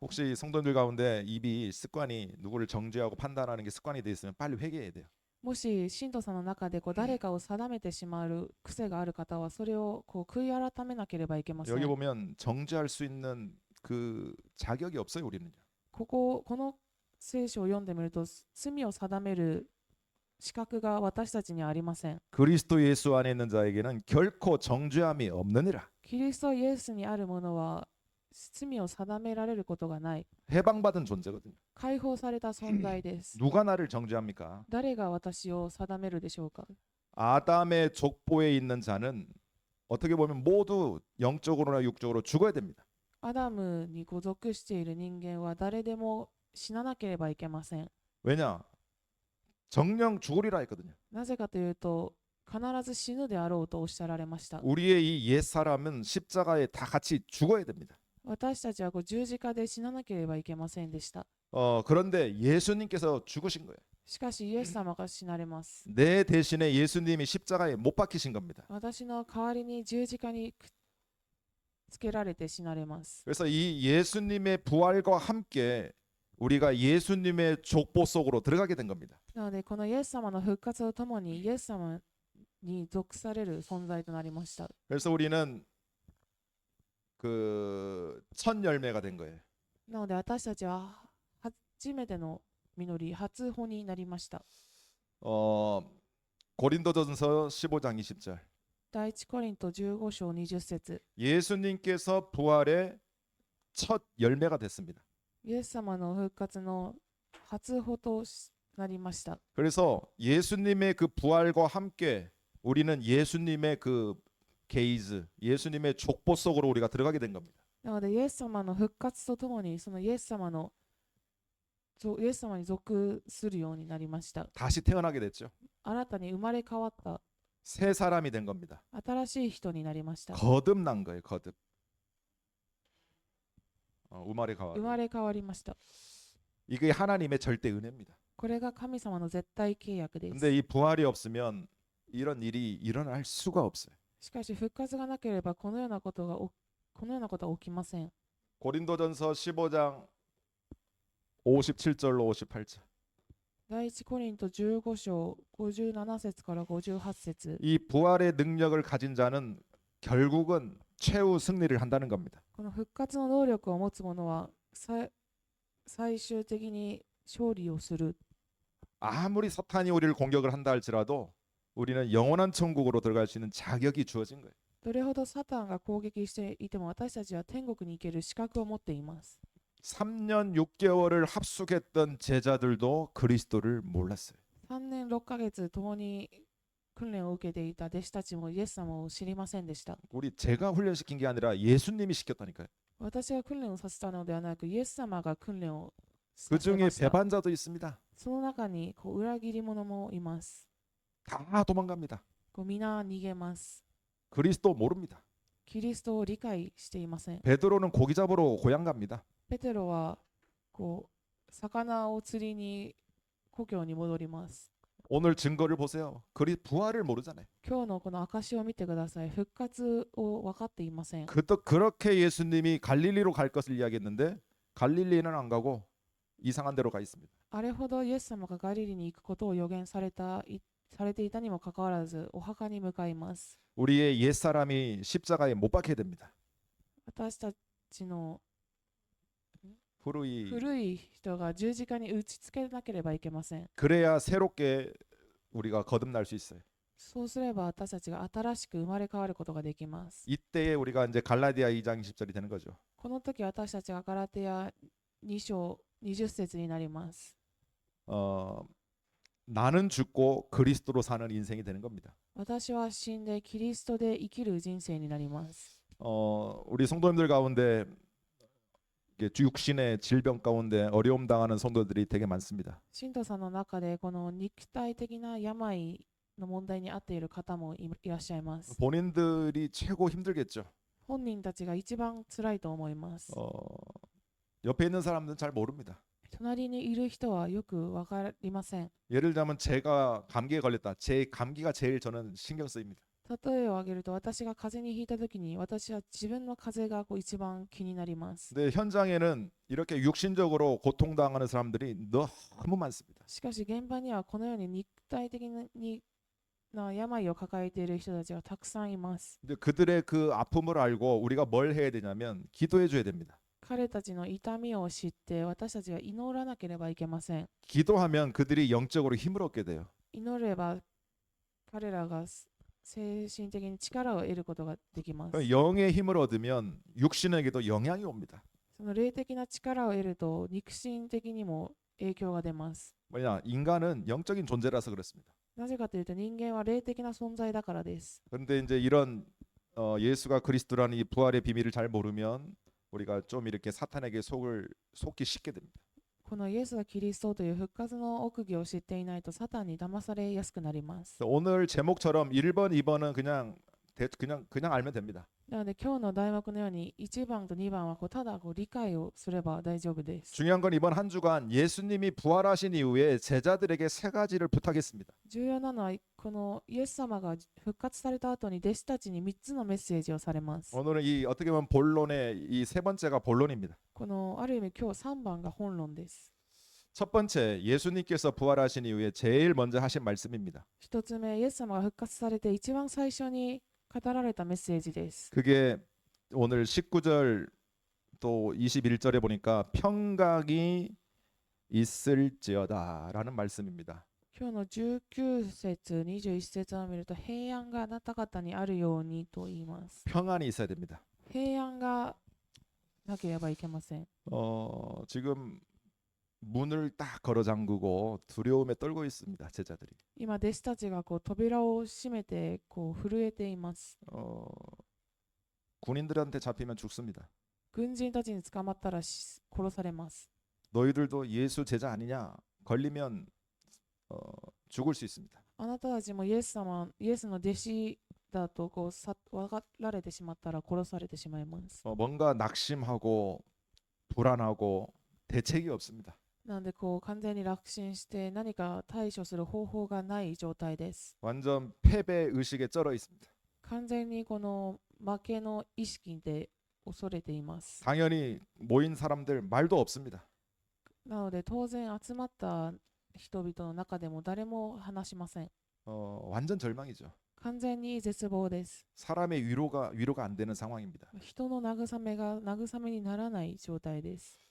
혹시 성도들 가운데 입이 습관이 누구를 정죄하고 판단하는 게 습관이 돼 있으면 빨리 회개해야 돼요. もし信徒さんの中で誰かを定めてしまう癖がある方はそれを悔い改めなければいけません。 여기 보면 정죄할 수 있는 그 자격이 없어요, 우리는요. この聖書を読んでみると罪を定める資格が私たちにはありません。 그리스도 예수 안에 있는 자에게는 결코 정죄함이 없느니라. キリストイエスにあるものは罪を定められることがない。 해방받은 존재거든요. 解放された存在です。 누가 나를 정죄합니까? 誰が私を定めるでしょうか。 아담의 족보에 있는 자는 어떻게 보면 모두 영적으로나 육적으로 죽어야 됩니다. アダムに属している人間は誰でも死ななければいけません。 왜냐? 정령 죽으리라 했거든요. なぜかというと必ず死ぬであろうとおっしゃられました。 우리의 이 옛사람은 십자가에 다 같이 죽어야 됩니다. 私たちは十字架で死ななければいけませんでした。 그런데 예수님께서 죽으신 거예요. しかしイエス様が死なれます。 내 대신에 예수님이 십자가에 못 박히신 겁니다. 私の代わりに十字架につけられて死なれます。 그래서 이 예수님의 부활과 함께 우리가 예수님의 족보 속으로 들어가게 된 겁니다. なのでこのイエス様の復活とともにイエス様に属される存在となりました。 그래서 우리는 그 첫 열매가 된 거예요. なので私たちは初めての実り、初穂になりました。 고린도전서 15장 20절. 第一コリント15章20節。 예수님께서 부활의 첫 열매가 됐습니다. イエス様の復活の初穂となりました。 그래서 예수님의 그 부활과 함께 우리는 예수님의 그 게이즈, 예수님의 족보 속으로 우리가 들어가게 된 겁니다. なのでイエス様の復活とともにそのイエス様に属するようになりました。 다시 태어나게 됐죠. 新たに生まれ変わった 새 사람이 된 겁니다. 新しい人になりました。 거듭난 거예요. 거듭.生まれ変わりました。 이게 하나님의 절대 은혜입니다. これが神様の絶対契約です。 근데 이 부활이 없으면 이런 일이 일어날 수가 없어요. しかし復活がなければこのようなことは起きません。 고린도전서 15장 57절로 58절. 第一コリント15章57節から58節。 이 부활의 능력을 가진 자는 결국은 최후 승리를 한다는 겁니다. この復活の能力を持つ者は最終的に勝利をする。 아무리 사탄이 우리를 공격을 한다 할지라도 우리는 영원한 천국으로 들어갈 수 있는 자격이 주어진 거예요. どれほどサタンが攻撃していても私たちは天国に行ける資格を持っています。 3년 6개월을 합숙했던 제자들도 그리스도를 몰랐어요. 3年6ヶ月共に訓練を受けていた弟子たちもイエス様を知りませんでした。 제가 훈련시킨 게 아니라 예수님이 시켰다니까요. 私が訓練をさせたのではなくイエス様が訓練をさ 그 せ 중에 ました。 배반자도 있습니다. その中に裏切り者もいます。 다 도망갑니다. 皆逃げます。 그리스도 모릅니다. キリストを理解していません。 베드로는 고기 잡으러 고향 갑니다. ペテロは魚を釣りに故郷に戻ります。 오늘 증거를 보세요. 부활을 모르잖아요. 今日のこの証を見てください。復活を分かっていません。 그렇게 예수님이 갈릴리로 갈 것을 이야기했는데 갈릴리는 안 가고 이상한 데로 가 있습니다. あれほどイエス様がガリリに行くことを予言されていたにもかかわらずお墓に向かいます。 우리의 옛사람이 십자가에 못 박혀야 됩니다. 私たちの 古いい人が十字架に打ち付けなければいけません。 그래야 새롭게 우리가 거듭날 수 있어요. そうすれば私たちが新しく生まれ変わることができます。 이때에 우리가 이제 갈라디아 2장 20절이 되는 거죠. この時私たちがガラテヤ2章20節になります。 나는 죽고 그리스도로 사는 인생이 되는 겁니다. 私は死んでキリストで生きる人生になります。 우리 성도님들 가운데 육신의 질병 가운데 어려움 당하는 성도들이 되게 많습니다. 信徒さんの中でこの肉体的な病の問題に遭っている方もいらっしゃいます。 본인들이 최고 힘들겠죠. 本人たちが一番辛いと思います。 옆에 있는 사람들은 잘 모릅니다. 隣にいる人はよくわかりません。 예를 들자면 제가 감기에 걸렸다. 제 감기가 제일 저는 신경 쓰입니다. 例えを挙げると、私が風邪にひいたときに、私は自分の風邪が一番気になります。 근데 현장에는 이렇게 육신적으로 고통당하는 사람들이 너무 많습니다. しかし現場にはこのように肉体的な病を抱えている人たちがたくさんいます。 근데 그들의 그 아픔을 알고 우리가 뭘 해야 되냐면 기도해 줘야 됩니다. 彼たちの痛みを知って私たちは祈らなければいけません。 기도하면 그들이 영적으로 힘을 얻게 돼요. 祈れば彼らが精神的に力を得ることができます。 영의 힘을 얻으면 육신에게도 영향이 옵니다. その霊的な力を得ると肉心的にも影響が出ます。 뭐냐? 인간은 영적인 존재라서 그렇습니다. なぜかというと人間は霊的な存在だからです。 그런데 이제 이런 예수가 그리스도라는 이 부활의 비밀을 잘 모르면 우리가 좀 이렇게 사탄에게 속기 쉽게 됩니다. このイエスがキリストという復活の奥義を知っていないとサタンに騙されやすくなります。 오늘 제목처럼 1번, 2번은 그냥 알면 됩니다. なので今日の題目のように1番と2番はただ理解をすれば大丈夫です。 중요한 건 이번 한 주간 예수님이 부활하신 이후에 제자들에게 세 가지를 부탁했습니다. 重要なのはこのイエス様が復活された後に弟子たちに3つのメッセージをされます。 오늘은 이 어떻게 보면 본론의 이 세 번째가 본론입니다. このある意味今日3番が本論です。 첫 번째, 예수님께서 부활하신 이후에 제일 먼저 하신 말씀입니다. 一つ目、イエス様が復活されて一番最初に語られたメッセージです。 그게 오늘 19절 또 21절에 보니까 평강이 있을지어다라는 말씀입니다. 今日の19節、21節を見ると平安があなた方にあるようにと言います。 평안이 있어야 됩니다. 平安がなければいけません。 지금 문을 딱 걸어 잠그고 두려움에 떨고 있습니다. 제자들이. 今、弟子たちが扉を閉めて震えています。 군인들한테 잡히면 죽습니다. 軍人たちに捕まったら殺されます。 너희들도 예수 제자 아니냐? 걸리면 죽을 수 있습니다. あなたたちもイエスの弟子だと分かられてしまったら殺されてしまいます。 뭔가 낙심하고 불안하고 대책이 없습니다. なので完全に落心して何か対処する方法がない状態です。 완전 패배 의식에 쩔어 있습니다. 完全にこの負けの意識で恐れています。 당연히 모인 사람들 말도 없습니다. なので当然集まった人々の中でも誰も話しません。 완전 절망이죠. 完全に絶望です。 사람의 위로가 안 되는 상황입니다. 人の慰めが慰めにならない状態です。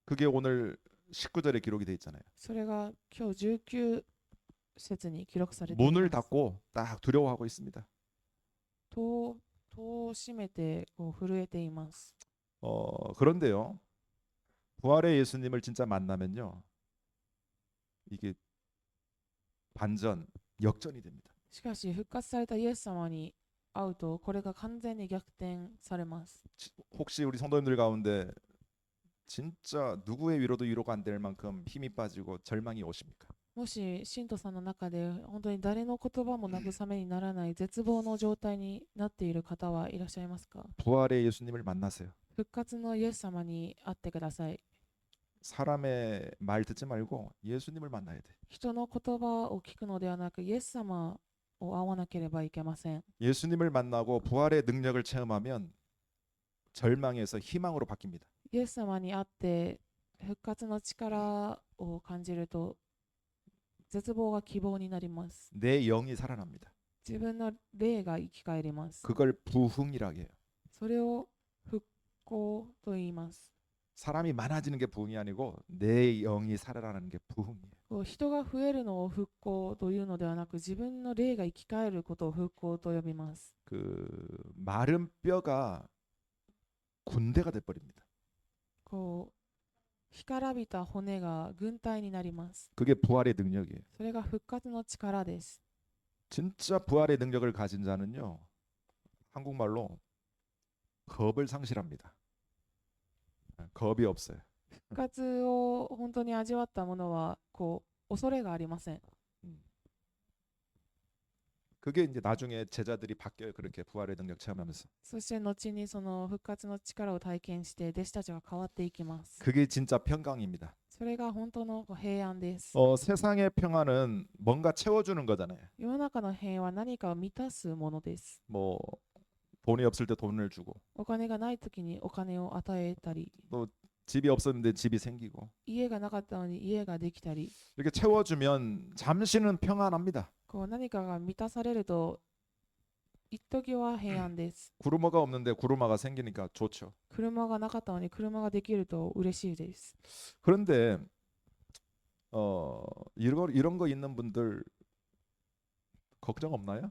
그게 오늘 19절에 기록이 돼 있잖아요. それが今日19節に記録されています。 문을 닫고 딱 두려워하고 있습니다. 戸を閉めて震えています。 그런데요. 부활의 예수님을 진짜 만나면요. 이게 반전, 역전이 됩니다. しかし復活されたイエス様に会うとこれが完全に逆転されます。 혹시 우리 성도님들 가운데 진짜 누구의 위로도 위로가 안 될 만큼 힘이 빠지고 절망이 오십니까? もし信徒さんの中で本当に誰の言葉も慰めにならない絶望の状態になっている方はいらっしゃいますか？ 부활의 예수님을 만나세요. 復活のイエス様に会ってください。 사람의 말 듣지 말고 예수님을 만나야 돼. 人の言葉を聞くのではなくイエス様を会わなければいけません。 예수님을 만나고 부활의 능력을 체험하면 절망에서 희망으로 바뀝니다. イエス様に会って復活の力を感じると絶望が希望になります。 내 영이 살아납니다. 自分の霊が生き返ります。 그걸 부흥이라고 해요. それを復興と言います。 사람이 많아지는 게 부흥이 아니고 내 영이 살아나는 게 부흥이에요. 人が増えるのを復興というのではなく自分の霊が生き返ることを復興と呼びます。 그 마른 뼈가 군대가 돼 버립니다. 干からびた骨が軍隊になります。 그게 부활의 능력이에요. それが復活の力です。 진짜 부활의 능력을 가진 자는요. 한국말로 겁을 상실합니다. 겁이 없어요. 復活を本当に味わった者は恐れがありません。 그게 이제 나중에 제자들이 바뀌어요. 그렇게 부활의 능력 체험하면서. そして後にその復活の力を体験して弟子たちが変わっていきます。 그게 진짜 평강입니다. それが本当の平安です。 세상의 평안은 뭔가 채워주는 거잖아요. 世の中の平安は何かを満たすものです。 뭐 돈이 없을 때 돈을 주고 お金がない時にお金を与えたり、 또 집이 없었는데 집이 생기고 家がなかったのに家ができたり、 이렇게 채워주면 잠시는 평안합니다. こう何かが満たされると一時は平安です。 구루마가 없는데 구루마가 생기니까 좋죠. 車がなかったのに車ができると嬉しいです。 그런데 이런 거 있는 분들 걱정 없나요?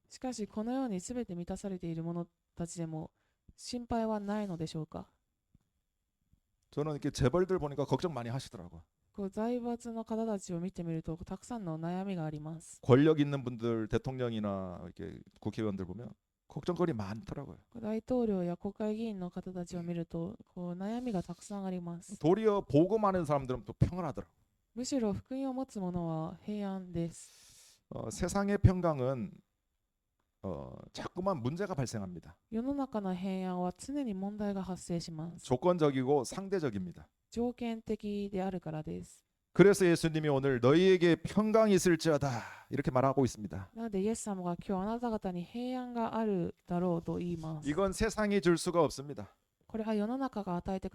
しかしこのように全て満たされている者たちでも心配はないのでしょうか。 저는 이렇게 재벌들 보니까 걱정 많이 하시더라고요. こう財閥の方たちを見てみるとたくさんの悩みがあります。 권력 있는 분들 대통령이나 이렇게 국회의원들 보면 걱정거리 많더라고요. 大統領や国会議員の方たちを見るとこう悩みがたくさんあります。 도리어 복음하는 사람들은 또 평안하더라고요. むしろ福音を持つ者は平安です。 세상의 평강은 자꾸만 문제가 발생합니다. 世の中の平安は常に問題が発生します。 조건적이고 상대적입니다. 条件的であるからです。 그래서 예수님이 오늘 너희에게 평강이 있을지어다 이렇게 말하고 있습니다. なのでイエス様が今日あなた方に平安があるだろうと言います。 이건 세상이 줄 수가 없습니다. これは世の中が与えて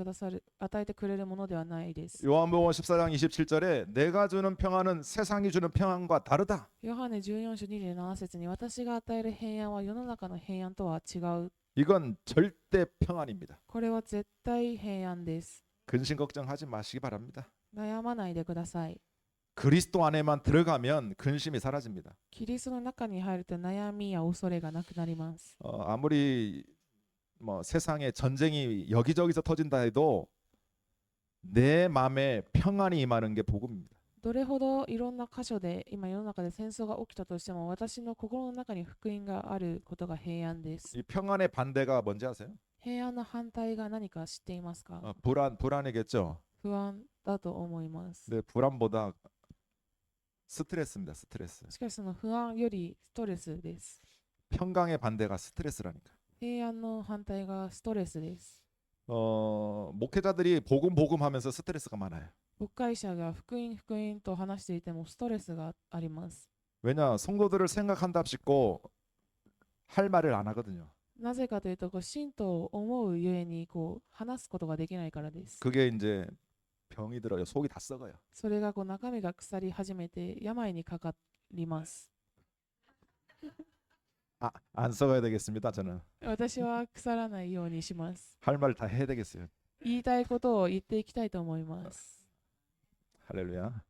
くれるものではないです。 요한복음 14장 27절에 내가 주는 평안은 세상이 주는 평안과 다르다. ヨハネ14章27節に私が与える平安は世の中の平安とは違う。 이건 절대 평안입니다. これは絶対平安です。 근심 걱정하지 마시기 바랍니다. 悩まないでください。 그리스도 안에만 들어가면 근심이 사라집니다. キリストの中に入ると悩みや恐れがなくなります。 아무리 뭐 세상에 전쟁이 여기저기서 터진다 해도 내 마음에 평안이 임하는 게 복음입니다. どれほどいろんな箇所で今世の中で戦争が起きたとしても私の心の中に福音があることが平安です。 이 평안의 반대가 뭔지 아세요? 平安の反対が何か知っていますか？ 불안이겠죠. 不安だと思います。 근데 불안보다 스트레스입니다. 스트레스. しかしその不安よりストレスです。 평강의 반대가 스트레스라니까. 平安の反対がストレスです。 목회자들이 복음 하면서 스트레스가 많아요. 牧会者が福音と話していてもストレスがあります。 왜냐 성도들을 생각한답시고 할 말을 안 하거든요. なぜかというと信徒を思うゆえに話すことができないからです。 그게 이제 병이 들어요. 속이 다 썩어요. それが中身が腐り始めて病にかかります。 안 썩어야 되겠습니다. 저는 私は腐らないようにします。 할 말 다 해야 되겠어요. 言いたいことを言っていきたいと思います。 할렐루야.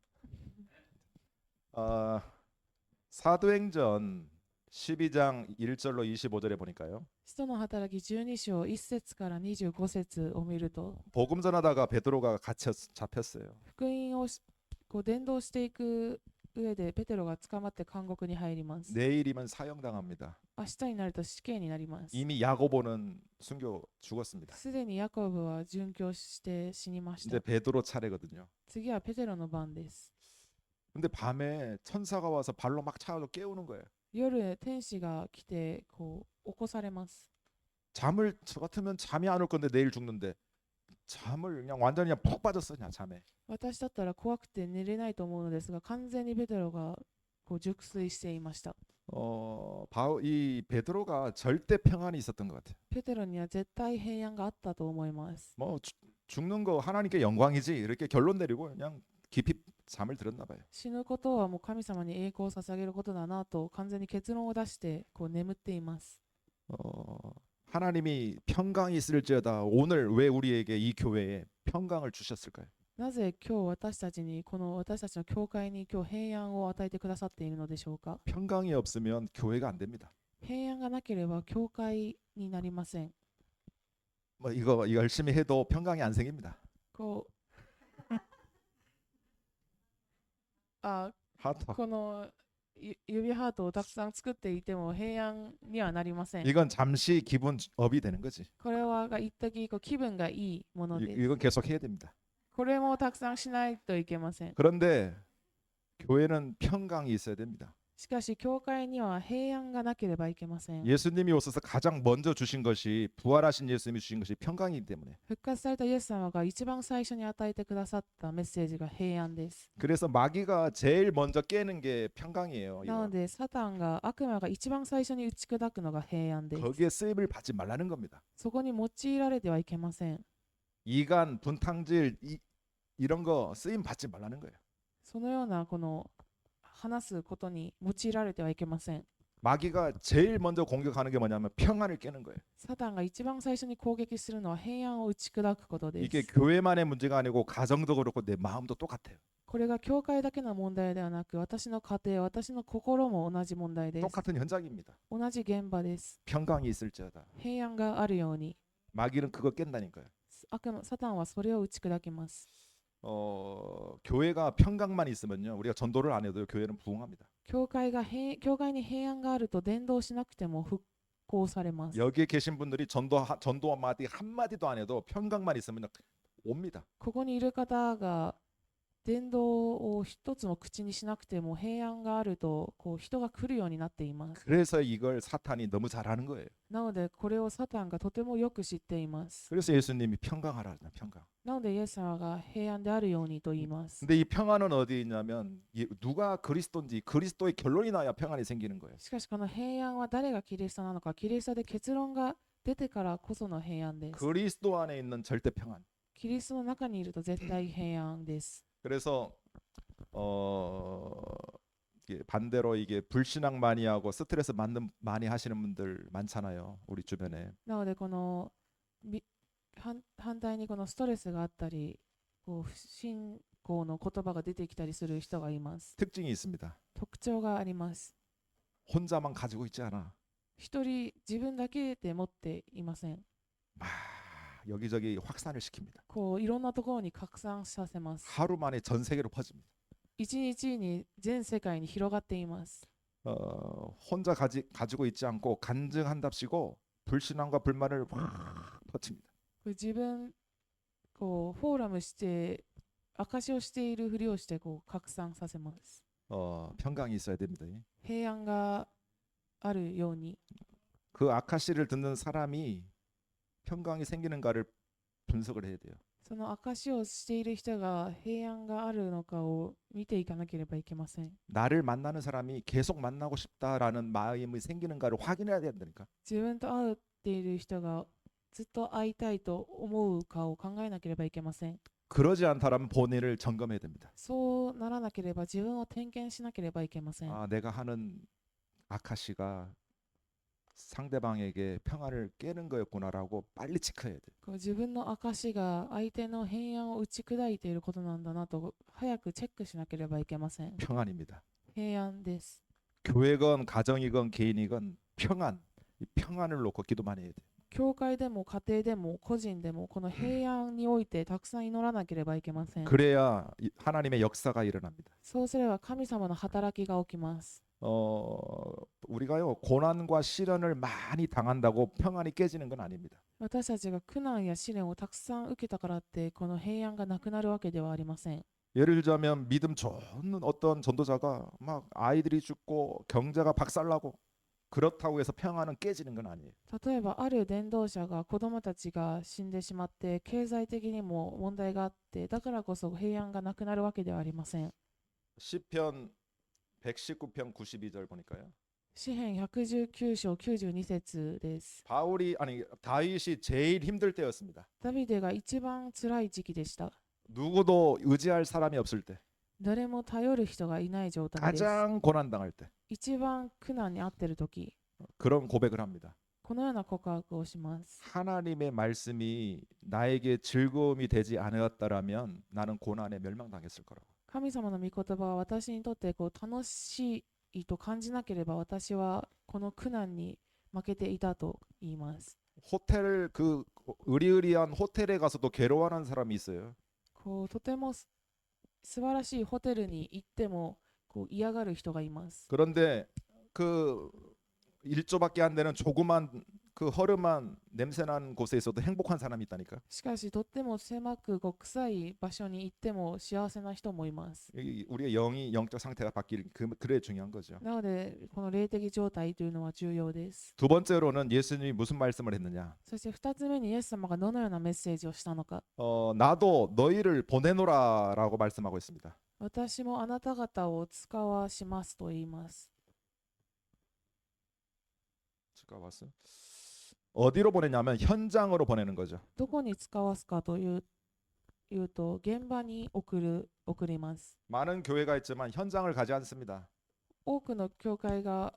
사도행전 12장 1절로 25절에 보니까요. 使徒の働き12章1節から25節を見ると 복음 전하다가 베드로가 잡혔어요. 福音を伝道していく上でペテロが捕まって監獄に入ります。 내일이면 사형당합니다. 明日になると死刑になります。 이미 야고보는 순교 죽었습니다. すでにヤコブは殉教して死にまし 이제 た。 베드로 차례거든요. 次はペテロの番です。 근데 밤에 천사가 와서 발로 막 차서 깨우는 거예요. 夜天使が来て起こされます。 저 같으면 잠이 안 올 건데 내일 죽는데 잠을 그냥 완전히 푹 빠졌어 그냥 잠에. 私だったら怖くて寝れないと思うのですが完全にペテロが熟睡していました。 이 베드로가 절대 평안이 있었던 것 같아요. ペテロには絶対平安があったと思います。 뭐 죽는 거 하나님께 영광이지 이렇게 결론 내리고 그냥 깊이 잠을 들었나 봐요. 死ぬことはもう神様に栄光を捧げることだなと完全に結論を出して眠っています。 하나님이 평강이 있을지어다 오늘 왜 우리에게 이 교회에 평강을 주셨을까요? なぜ今日私たちに私たちの教会に今日平安を与えてくださっているのでしょうか？ 평강이 없으면 교회가 안 됩니다. 平安がなければ教会になりません。 뭐 이거 열심히 해도 평강이 안 생깁니다. 하트. この指ハートをたくさん作っていても平安にはなりません。 이건 잠시 기분 업이 되는 거지. これは一時気分がいいものです。 이건 계속 해야 됩니다. これもたくさんしないといけません。 그런데 교회는 평강이 있어야 됩니다. しかし教会には平安がなければいけません。 예수님이 오셔서 가장 먼저 주신 것이 부활하신 예수님이 주신 것이 평강이기 때문에 復活されたイエス様が一番最初に与えてくださったメッセージが平安です。 그래서 마귀가 제일 먼저 깨는 게 평강이에요. なの 이거. でサタンが悪魔が一番最初に打ち砕くのが平安です。 거기에 쓰임을 받지 말라는 겁니다. そこに用いられてはいけません。 이간, 분탕질 이런 거 쓰임 받지 말라는 거예요. そのようなこの話すことに用いられてはいけません。 마귀가 제일 먼저 공격하는 게 뭐냐면 평안을 깨는 거예요. サタンが一番最初に攻撃するのは平安を打ち砕くことで 이게 す。 교회만의 문제가 아니고 가정도 그렇고 내 마음도 똑같아요. これが教会だけの問題ではなく、私の家庭、私の心も同じ問題です。 똑같은 현장입니다. 同じ現場です。 평강이 있을지어다. 平安があるように、 마귀는 그거 깬다니까요. サタンはそれを打ち砕きます。 교회가 평강만 있으면요, 우리가 전도를 안 해도 교회는 부흥합니다. 教会に平安があると伝道しなくても復興されます。 여기에 계신 분들이 전도 한마디도 안 해도 평강만 있으면 옵니다. ここにいる方が伝道を一つも口にしなくても平安があるとこう人が来るようになっています。 그래서 이걸 사탄이 너무 잘하는 거예요. なのでこれをサタンがとてもよく知っています。 그래서 예수님이 평강하라, 평강. なのでイエス様が平安であるようにと言います。 근데 이 평안은 어디 있냐면 누가 그리스도인지 그리스도의 결론이 나야 평안이 생기는 거예요. しかしこの平安は誰がキリストなのか、キリストで結論が出てからこその平安です。 그리스도 안에 있는 절대 평안. キリストの中にいると絶対平安です。 그래서 반대로 이게 불신앙 많이 하고 스트레스 많이 하시는 분들 많잖아요. 우리 주변에. なのでこの反対にこのストレスがあったり、こう不信仰の言葉が出てきたりする人がいます。 특징이 있습니다. 特徴があります。 혼자만 가지고 있지 않아. 一人自分だけで持っていません。 막 여기저기 확산을 시킵니다. こういろんなところに拡散させます。 하루 만에 전 세계로 퍼집니다. 一日に全世界に広がっています。 혼자 가지고 있지 않고 간증한답시고 불신앙과 불만을 확 퍼칩니다. 自分こうフォーラムして証をしているふりをしてこう拡散させます。 평강이 있어야 됩니다. 平安があるように、 그 아카시를 듣는 사람이 평강이 생기는가를 분석을 해야 돼요. その証をしている人が平安があるのかを見ていかなければいけません。 나를 만나는 사람이 계속 만나고 싶다라는 마음이 생기는가를 확인해야 된다니까. 自分と会っている人がずっと会いたいと思うかを考えなければいけません。 그러지 않다라면 본인을 점검해야 됩니다. そうならなければ自分を点検しなければいけません。 내가 하는 아카시가 상대방에게 평안을 깨는 거였구나라고 빨리 체크해야 돼. こう自分の証が相手の平安を打ち砕いていることなんだなと早くチェックしなければいけません。 평안입니다. 平安です。 교회건 가정이건 개인이건 평안, 이 평안을 놓고 기도 많이 해야 돼. 教会でも家庭でも個人でもこの平安においてたくさん祈らなければいけません。 그래야 하나님의 역사가 일어납니다. そうすれば神様の働きが起きます。 우리가요 고난과 시련을 많이 당한다고 평안이 깨지는 건 아닙니다. 私たちが苦難や試練をたくさん受けたからってこの平安がなくなるわけではありません。 예를 들자면 믿음 좋은 어떤 전도자가 막 아이들이 죽고 경제가 박살나고 그렇다고 해서 평안은 깨지는 건 아니에요. 例えばある伝道者が子供たちが死んでしまって経済的にも問題があってだからこそ平安がなくなるわけではありません。 시편 119편 92절 보니까요. 詩編119章92節です。 다윗이 제일 힘들 때였습니다. ダビデが一番辛い時期でした。 누구도 의지할 사람이 없을 때, 誰も頼る人がいない状態です。 가장 고난 당할 때 一番苦難に遭っている時、 그런 고백을 합니다. このような告白をします。 하나님의 말씀이 나에게 즐거움이 되지 않았다라면 나는 고난에 멸망당했을 거라고. 神様の御言葉は私にとって楽しいと感じなければ私はこの苦難に負けていたと言います。 호텔 그 의리의리한 호텔에 가서도 괴로워하는 사람이 있어요. とても素晴らしいホテルに行っても嫌がる人がいます。 그런데 그 1조밖에 안 되는 조그만 그 허름한 냄새나는 곳에 있어도 행복한 사람이 있다니까. しかしとっても狭く臭い場所に行っても幸せな人もいます。 우리의 영적 상태가 바뀌는 그래 중요한 거죠. なのでこの霊的状態というのは重要です。 두 번째로는 예수님이 무슨 말씀을 했느냐? そして2つ目にイエス様がどのようなメッセージをしたのか。 나도 너희를 보내노라라고 말씀하고 있습니다. 私もあなた方を使わしますと言います。 어디로 보내냐면 현장으로 보내는 거죠. どこに使わすかというと現場に送ります。 많은 교회가 있지만 현장을 가지 않습니다. 多くの教会が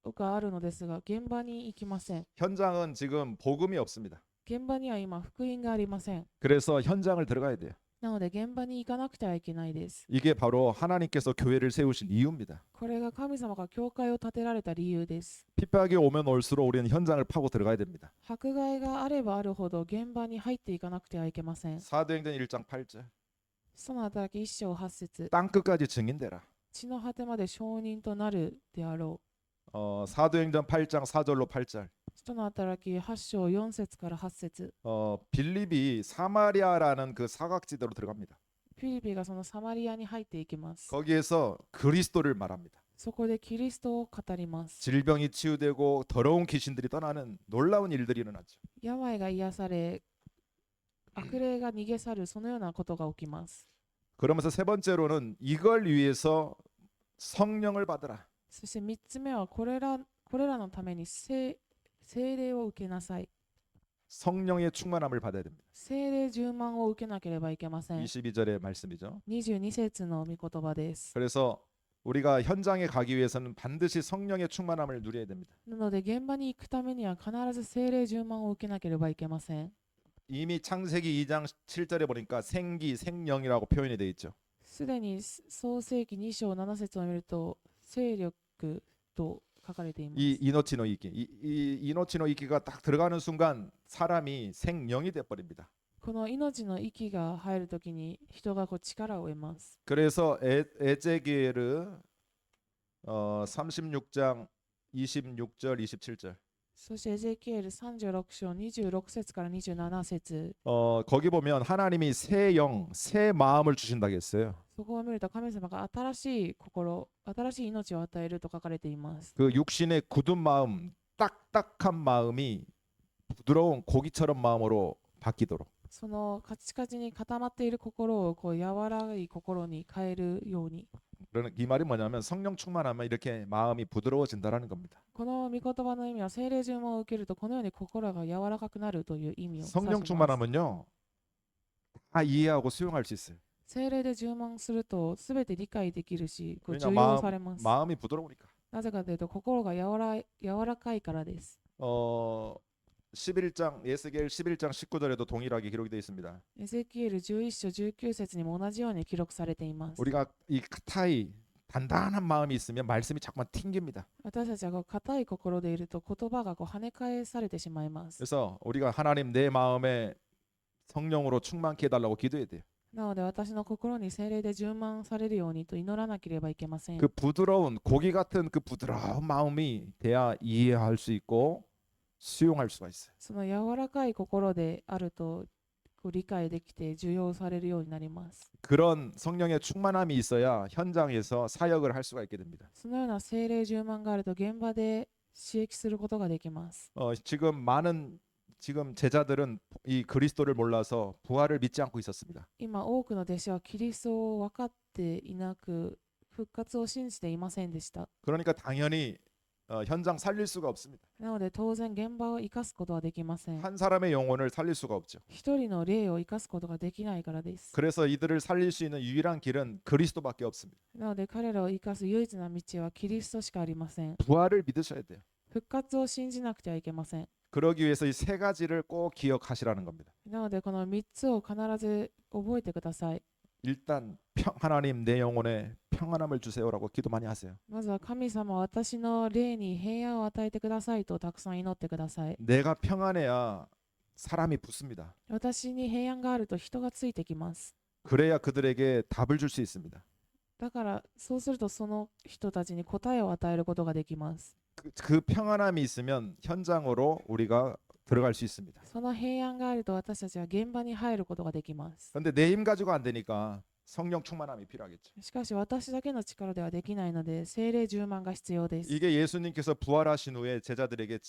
あるのですが現場に行きません。 현장은 지금 복음이 없습니다. 現場には今福音がありません。 그래서 현장을 들어가야 돼요. なので現場に行かなくてはいけないです。 이게 바로 하나님께서 교회를 세우신 이유입니다. これが神様が教会を建てられた理由です。 핍박이 오면 올수록 우리는 현장을 파고 들어가야 됩니다. 迫害があればあるほど現場に入っていかなくてはいけません。 사도행전 1장 8절 その働き1章8節 땅 끝까지 증인되라. 地の果てまで証人となるであろ 사도행전 8장 4절로 8절 う。人の働き8章4節から8節 빌립이 사마리아라는 그 사각지대로 들어갑니다. フィリピがそのサマリアに入っていきます。 거기에서 그리스도를 말합니다. そこでキリストを語ります。 질병이 치유되고 더러운 귀신들이 떠나는 놀라운 일들이 일어났죠. 病が癒され、悪霊が逃げ去る、そのようなことが起きます。 그러면서 세 번째로는 이걸 위해서 성령을 받으라. そして3つ目はこれらのために聖霊を受けなさい。 성령의 충만함을 받아야 됩니다. 聖霊充満を受けなければいけません。 22절의 말씀이죠. 22節の御言葉です。 그래서 우리가 현장에 가기 위해서는 반드시 성령의 충만함을 누려야 됩니다. なので現場に行くためには必ず聖霊充満を受けなければいけません。 이미 창세기 2장 7절에 보니까 생기, 생령이라고 표현이 되어 있죠. すでに創世記2章7節を見ると勢力と書かれています。 이 이노치노 이기, 이 이노치노 이기가 딱 들어가는 순간 사람이 생령이 돼 버립니다. この命の息が入るときに人が力を得ます。 그래서 에제기엘은 36장 26절 27절 そしてエゼキエル36章26節から27節 거기 보면 하나님이 새 영, 새 마음을 주신다고 했어요. そこを見ると神様が新しい心、新しい命を与えると書かれています。 그 육신의 굳은 마음, 딱딱한 마음이 부드러운 고기처럼 마음으로 바뀌도록 そのカチカチに固まっている心を柔らかい心に変えるように。 그러는 이 말이 뭐냐면 성령 충만하면 이렇게 마음이 부드러워진다라는 겁니다. この御言葉の意味は聖霊充満を受けるとこのように心が柔らかくなるという意味を指します。 성령 충만하면요, 다 이해하고 수용할 수 있어요. 聖霊で充満するとすべて理解できるし、受 왜냐 容されます。 마음이 부드러우니까. なぜかというと心が柔らかいからです。 11장 예스겔 11장 19절에도 동일하게 기록이 되어 있습니다. エゼキエル11章19節にも同じように記録されています。 우리가 이 카타이 단단한 마음이 있으면 말씀이 자꾸만 튕깁니다. 私たちが固い心でいると言葉が跳ね返されてしまいます。 그래서 우리가 하나님 내 마음에 성령으로 충만케 해달라고 기도해야 돼요. なので私の心に聖霊で充満されるようにと祈らなければいけません。 그 부드러운 고기 같은 그 부드러운 마음이 돼야 이해할 수 있고 수용할 수가 있어요. その柔らかい心であると理解できて受容されるようになります。 그런 성령의 충만함이 있어야 현장에서 사역을 할 수가 있게 됩니다. そのような聖霊充満があると現場で刺激することができます。 지금 제자들은 이 그리스도를 몰라서 부활을 믿지 않고 있었습니다. 今多くの弟子はキリストを分かっていなく復活を信じていませんでした。 그러니까 당연히 현장 살릴 수가 없습니다. なので当然現場を生かすことはできません。 한 사람의 영혼을 살릴 수가 없죠. 一人の霊を生かすことができないからです。 그래서 이들을 살릴 수 있는 유일한 길은 그리스도밖에 없습니다. なので彼らを生かす唯一な道はキリストしかありません。 부활을 믿으셔야 돼요. 復活を信じなくてはいけません。 그러기 위해서 이 세 가지를 꼭 기억하시라는 겁니다. なのでこの3つを必ず覚えてください。 일단 하나님 내 영혼에 평안함을 주세요라고 기도 많이 하세요. まずは神様、私の霊に平安を与えてくださいとたくさん祈ってください。 내가 평안해야 사람이 붙습니다. 私に平安があると人がついてきます。 그래야 그들에게 답을 줄 수 있습니다. だからそうするとその人たちに答えを与えることができます。그 평안함이 있으면 현장으로 우리가 들어갈 수 있습니다. その平安があると私たちは現場に入ることができます。 그런데 내 힘 가지고 안 되니까 성령 충만함이 필요하겠죠. しかし私だけの力ではできないので聖霊充満が必要です。 이게 예수님께서 부활하신 후에 제자들에게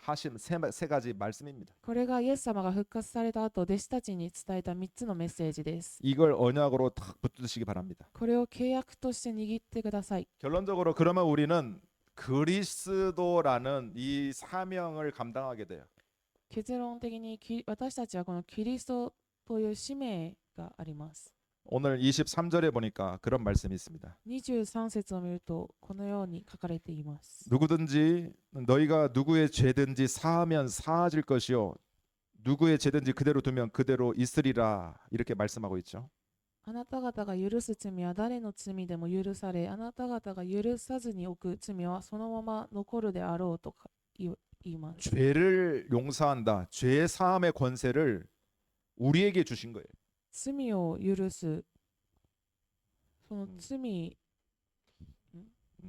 하신 세 가지 말씀입니다. これがイエス様が復活された後弟子たちに伝えた3つのメッセージです。 이걸 언약으로 탁 붙드시기 바랍니다. これを契約として握ってください。 결론적으로 그러면 우리는 그리스도라는 이 사명을 감당하게 돼요. 結論的に私たちはこのキリストという使命があります。 오늘 23절에 보니까 그런 말씀이 있습니다. 23節を見るとこのように書かれています。 누구든지 너희가 누구의 죄든지 사하면 사하질 것이요 누구의 죄든지 그대로 두면 그대로 있으리라 이렇게 말씀하고 있죠. あなた方が許す罪は誰の罪でも許され、あなた方が許さずに置く罪はそのまま残るであろうと言います。 죄를 용서한다. 죄 사함의 권세를 우리에게 주신 거예요. 罪を許す、その罪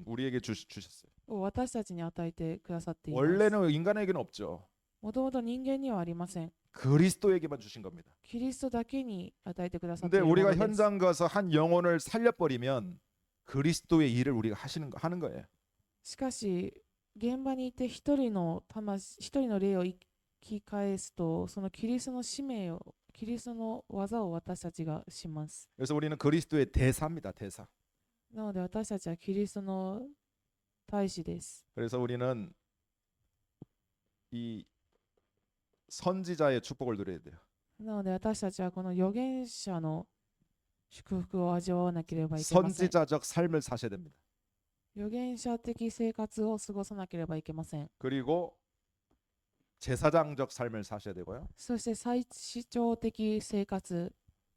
우리에게 주셨어요. を私たちに与えてくださっています。 원래는 인간에게는 없죠. もともと人間にはありません。 그리스도에게만 주신 겁니다. キリストだけに与えてくださってい 근데 るもの 우리가 です。 현장 가서 한 영혼을 살려버리면 그리스도의 일을 우리가 하는 거예요. しかし現場にいて一人の霊を生き返すと、そのキリストの使命を、キリストの技を私たちがします。 그래서 우리는 그리스도의 대사입니다. 대사. なので私たちはキリストの大使です。 그래서 우리는 이 선지자의 축복을 누려야 돼요. なので私たちはこの預言者の祝福を味わわなければいけません。 선지자적 삶을 사셔야 됩니다. 預言者的生活を過ごさなければいけません。 그리고 제사장적 삶을 사셔야 되고요. そして最主張的生活、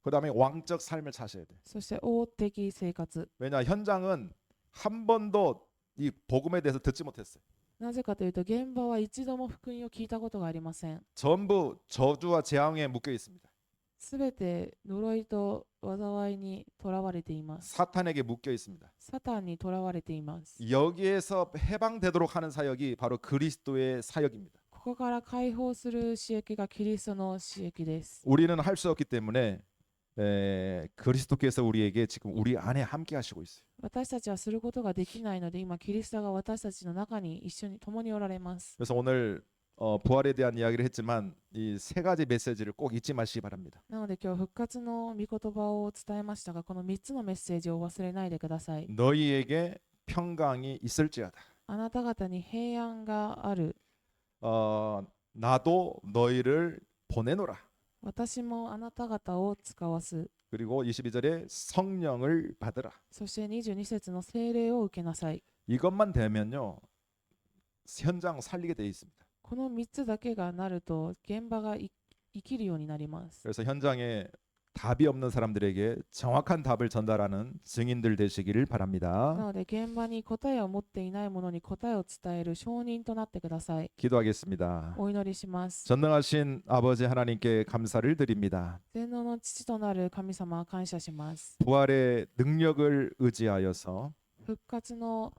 그다음에 왕적 삶을 사셔야 돼요. そして王的生活。 왜냐 현장은 한 번도 이 복음에 대해서 듣지 못했어요. なぜかというと現場は一度も福音を聞いたことがありません。 전부 저주와 재앙에 묶여 있습니다. すべて呪いと災いにとらわれています。 사탄에게 묶여 있습니다. サタンにとらわれています。 여기에서 해방되도록 하는 사역이 바로 그리스도의 사역입니다. ここから解放する刺激がキリストの刺激です。 우리는 할 수 없기 때문에 그리스도께서 우리에게 지금 우리 안에 함께 하시고 있어요. 私たちはすることができないので、今キリストが私たちの中に一緒に共におられます。 그래서 오늘 부활에 대한 이야기를 했지만 이 세 가지 메시지를 꼭 잊지 마시기 바랍니다. なので今日復活の御言葉を伝えましたが、この3つのメッセージを忘れないでください。 너희에게 평강이 있을지어다. あなた方に平安がある。 나도 너희를 보내노라. 私もあなた方を使わす。 그리고 22절에 성령을 받으라. そして22節の聖霊を受けなさい。 이것만 되면요 현장 살리게 돼 있습니다. この3つだけがなると現場が生きるようになります。 그래서 현장에 답이 없는 사람들에게 정확한 답을 전달하는 증인들 되시기를 な 바랍니다. ので現場に答えを持っていない者に答えを伝える証人となってください。 기도하겠습니다. お祈りします。 전능하신 아버지 하나님께 감사를 드립니다. 全能の父となる神様、感謝します。 부활의 능력을 의지하여서 復活の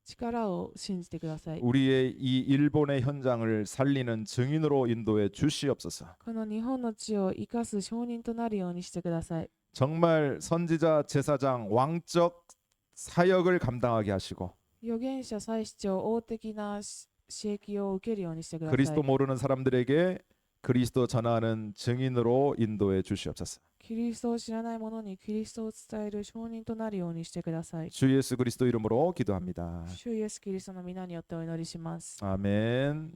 力を信じてください。 우리의 이 일본의 현장을 살리는 증인으로 인도해 주시옵소서. この日本の地を生かす証人となるようにしてください。 정말 선지자, 제사장, 왕적 사역을 감당하게 하시고 預言者、祭司長、王的な刺激を受けるようにしてください。 그리스도 모르는 사람들에게 그리스도 전하는 증인으로 인도해 주시옵소서. キリストを知らない者にキリストを伝える証人となるようにしてください。 주 예수 그리스도 이름으로 기도합니다. 主イエスキリストの皆によってお祈りします。 아멘.